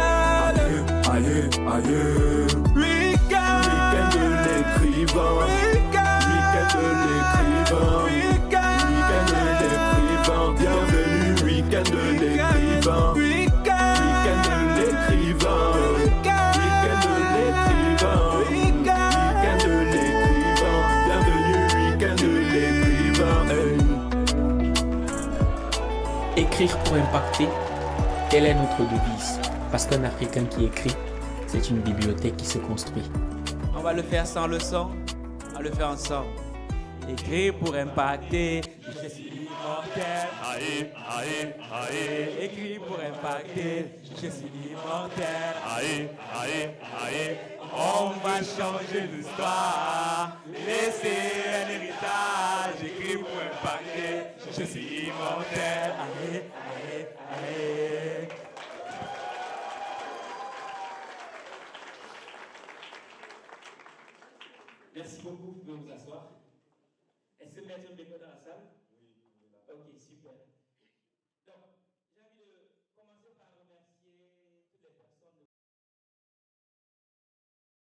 Aïe, aïe. Week-end de l'écrivain. Week-end de l'écrivain. Week-end de l'écrivain. Bienvenue, week-end de l'écrivain. Week-end de l'écrivain. Week-end de l'écrivain. Week-end de l'écrivain. Bienvenue, week-end de l'écrivain. Écrire pour impacter, telle est notre devise. Parce qu'un Africain qui écrit, c'est une bibliothèque qui se construit. On va le faire sans le son, on va le faire ensemble. Écrire pour impacter, je suis immortel. Aïe, aïe, aïe. Écrire pour impacter, je suis immortel. Aïe, aïe, aïe. On va changer l'histoire, laisser un héritage. Écrire pour impacter, je suis immortel. Allez, allez, allez. Merci beaucoup, vous pouvez vous asseoir. Est-ce que Maître Béco est dans la salle? Oui. Ok, super. Donc,